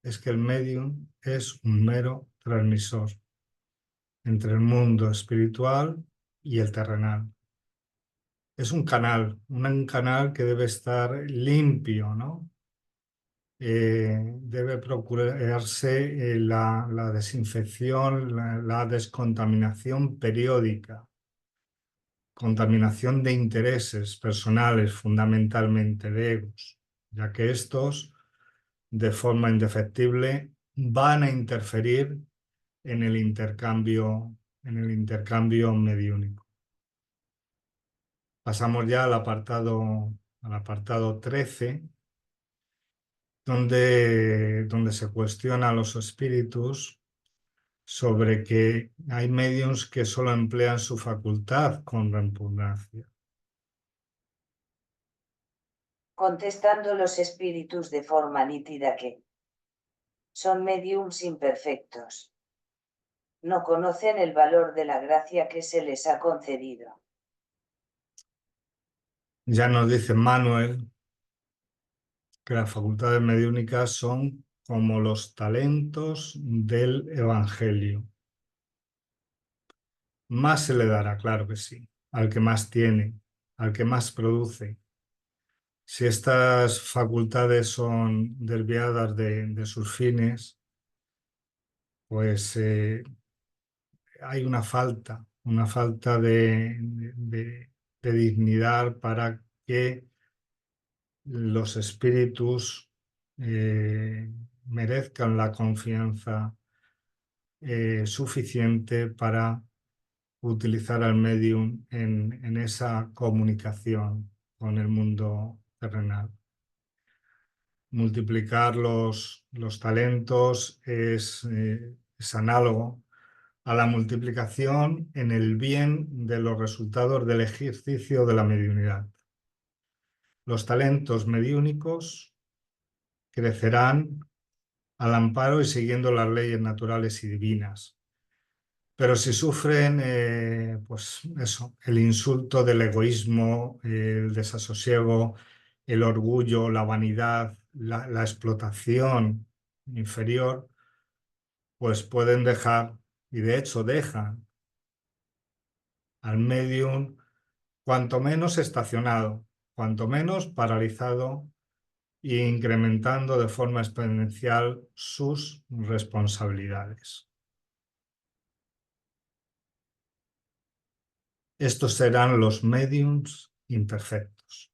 es que el medium es un mero transmisor entre el mundo espiritual y el terrenal. Es un canal que debe estar limpio, ¿no? Debe procurarse la desinfección, la descontaminación periódica, contaminación de intereses personales, fundamentalmente de egos, ya que estos, de forma indefectible, van a interferir en el intercambio mediúnico. Pasamos ya al apartado 13, donde se cuestiona a los espíritus sobre que hay mediums que solo emplean su facultad con repugnancia. Contestando los espíritus de forma nítida que son mediums imperfectos. No conocen el valor de la gracia que se les ha concedido. Ya nos dice Manuel que las facultades mediúnicas son como los talentos del Evangelio. Más se le dará, claro que sí, al que más tiene, al que más produce. Si estas facultades son desviadas de sus fines, pues hay una falta de dignidad para que los espíritus merezcan la confianza suficiente para utilizar al medium en esa comunicación con el mundo terrenal. Multiplicar los talentos es análogo a la multiplicación en el bien de los resultados del ejercicio de la mediunidad. Los talentos mediúnicos crecerán al amparo y siguiendo las leyes naturales y divinas. Pero si sufren, pues eso, el insulto del egoísmo, el desasosiego, el orgullo, la vanidad, la explotación inferior, pues pueden dejar, y de hecho dejan, al medium cuanto menos estacionado, cuanto menos paralizado e incrementando de forma exponencial sus responsabilidades. Estos serán los mediums imperfectos.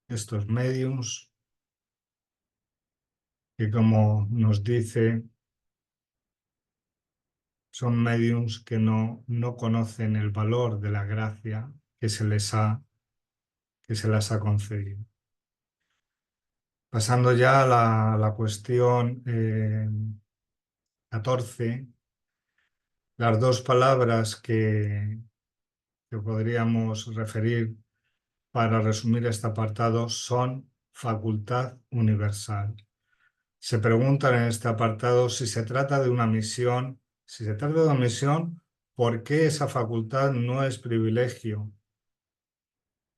Estos mediums que, como nos dice, son mediums que no conocen el valor de la gracia que se les ha concedido. Pasando ya a la cuestión 14, Las dos palabras que podríamos referir para resumir este apartado son facultad universal. Se preguntan en este apartado si se trata de una misión. Si se trata de una misión, ¿por qué esa facultad no es privilegio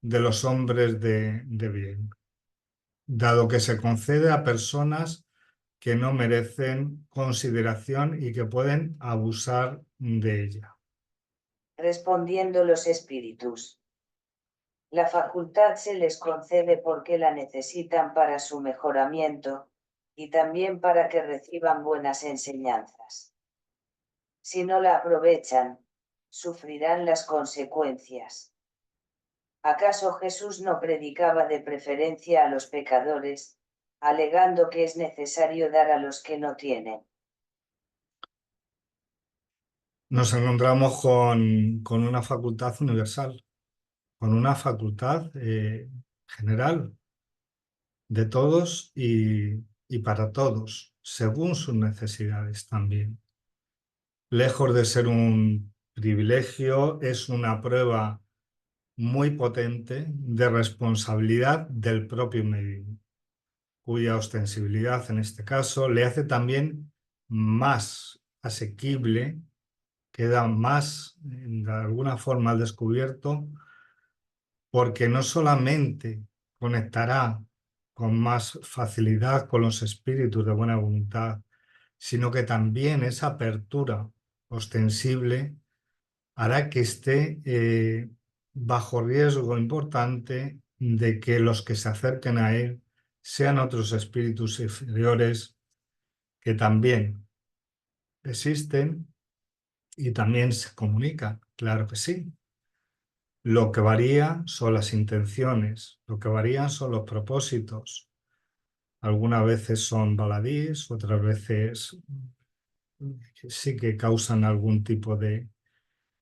de los hombres de bien? Dado que se concede a personas que no merecen consideración y que pueden abusar de ella. Respondiendo los espíritus. La facultad se les concede porque la necesitan para su mejoramiento, y también para que reciban buenas enseñanzas. Si no la aprovechan, sufrirán las consecuencias. ¿Acaso Jesús no predicaba de preferencia a los pecadores, alegando que es necesario dar a los que no tienen? Nos encontramos con una facultad universal, con una facultad general de todos y para todos, según sus necesidades también. Lejos de ser un privilegio, es una prueba muy potente de responsabilidad del propio medio, cuya ostensibilidad en este caso le hace también más asequible, queda más de alguna forma al descubierto, porque no solamente conectará con más facilidad con los espíritus de buena voluntad, sino que también esa apertura ostensible hará que esté bajo riesgo importante de que los que se acerquen a él sean otros espíritus inferiores que también existen y también se comunican, claro que sí. Lo que varía son las intenciones, lo que varían son los propósitos. Algunas veces son baladís, otras veces sí que causan algún tipo de,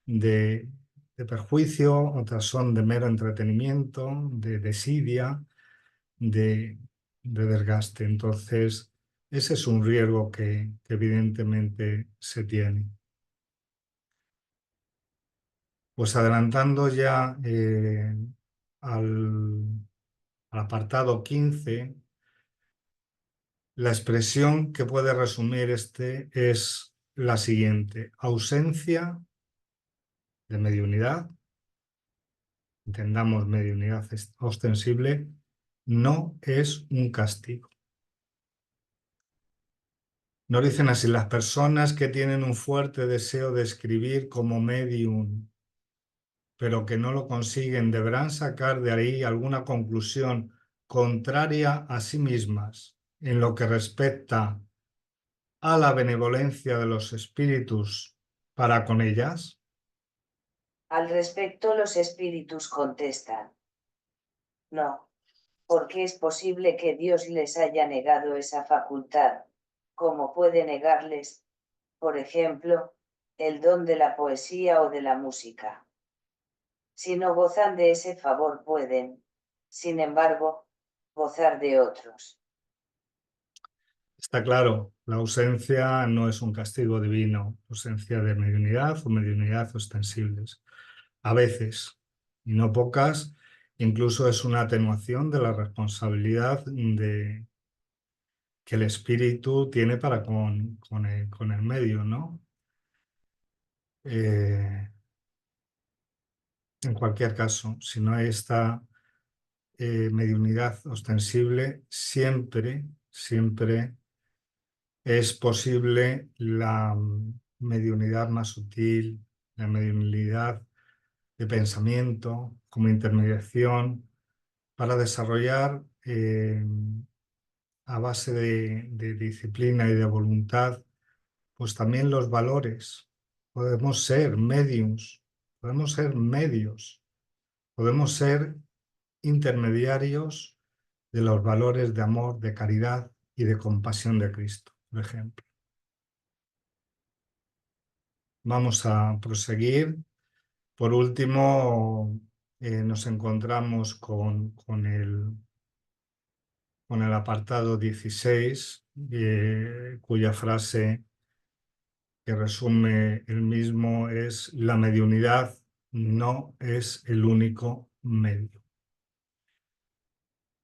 de perjuicio, otras son de mero entretenimiento, de desidia, de, de desgaste. Entonces, ese es un riesgo que evidentemente se tiene. Pues adelantando ya al apartado 15, la expresión que puede resumir este es la siguiente: ausencia de mediunidad, entendamos mediunidad ostensible, no es un castigo. Nos dicen así: las personas que tienen un fuerte deseo de escribir como medium, pero que no lo consiguen, deberán sacar de ahí alguna conclusión contraria a sí mismas en lo que respecta a la benevolencia de los espíritus para con ellas. Al respecto los espíritus contestan: no, porque es posible que Dios les haya negado esa facultad, como puede negarles, por ejemplo, el don de la poesía o de la música. Si no gozan de ese favor pueden, sin embargo, gozar de otros. Está claro, la ausencia no es un castigo divino, ausencia de mediunidad o mediunidad ostensibles. A veces, y no pocas, incluso es una atenuación de la responsabilidad que el espíritu tiene para con el medio, ¿no? En cualquier caso, si no hay esta mediunidad ostensible, siempre es posible la mediunidad más sutil, la mediunidad de pensamiento como intermediación para desarrollar a base de disciplina y de voluntad, pues también los valores. Podemos ser mediums, podemos ser medios, podemos ser intermediarios de los valores de amor, de caridad y de compasión de Cristo, por ejemplo. Vamos a proseguir. Por último, nos encontramos con el apartado 16, cuya frase que resume el mismo es: la mediunidad no es el único medio.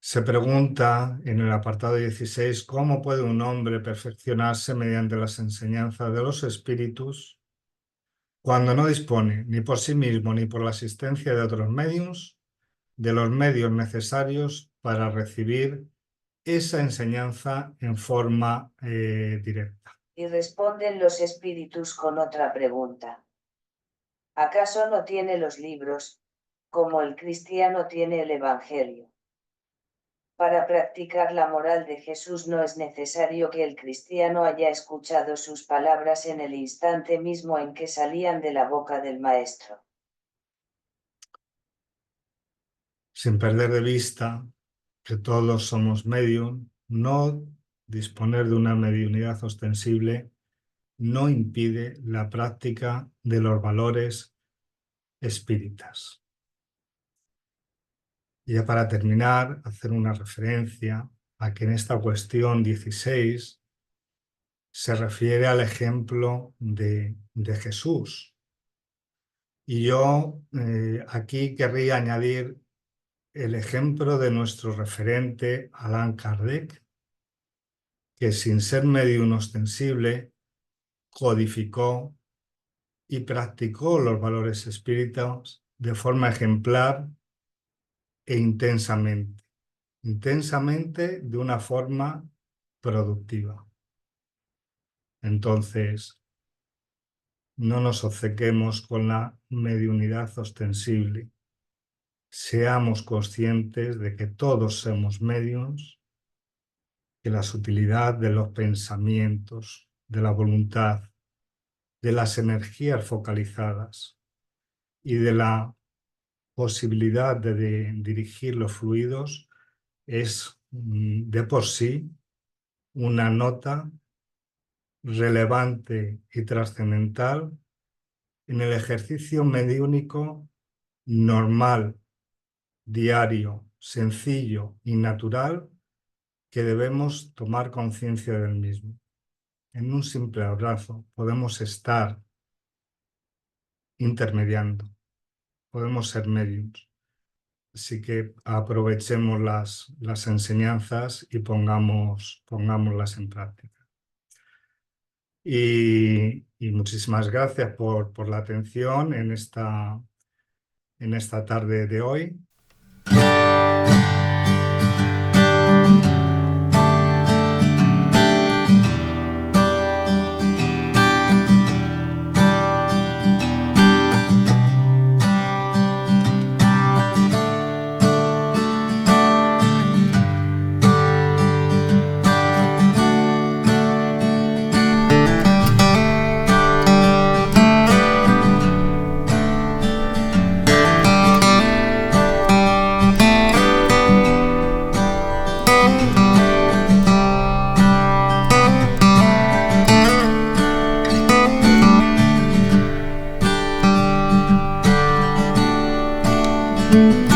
Se pregunta en el apartado 16, ¿cómo puede un hombre perfeccionarse mediante las enseñanzas de los espíritus cuando no dispone ni por sí mismo ni por la asistencia de otros medios de los medios necesarios para recibir esa enseñanza en forma directa? Y responden los espíritus con otra pregunta. ¿Acaso no tiene los libros, como el cristiano tiene el Evangelio? Para practicar la moral de Jesús no es necesario que el cristiano haya escuchado sus palabras en el instante mismo en que salían de la boca del Maestro. Sin perder de vista que todos somos medium, no disponer de una mediunidad ostensible no impide la práctica de los valores espíritas. Y ya para terminar, hacer una referencia a que en esta cuestión 16 se refiere al ejemplo de Jesús. Y yo aquí querría añadir el ejemplo de nuestro referente Allan Kardec, que sin ser medium ostensible codificó y practicó los valores espíritas de forma ejemplar e intensamente de una forma productiva. Entonces, no nos obcequemos con la mediunidad ostensible. Seamos conscientes de que todos somos mediums, que la sutilidad de los pensamientos, de la voluntad, de las energías focalizadas y de la posibilidad de dirigir los fluidos es de por sí una nota relevante y trascendental en el ejercicio mediúnico normal, diario, sencillo y natural que debemos tomar conciencia del mismo. En un simple abrazo podemos estar intermediando, podemos ser mediums. Así que aprovechemos las enseñanzas y pongámoslas en práctica. Y muchísimas gracias por la atención en esta tarde de hoy. Thank you.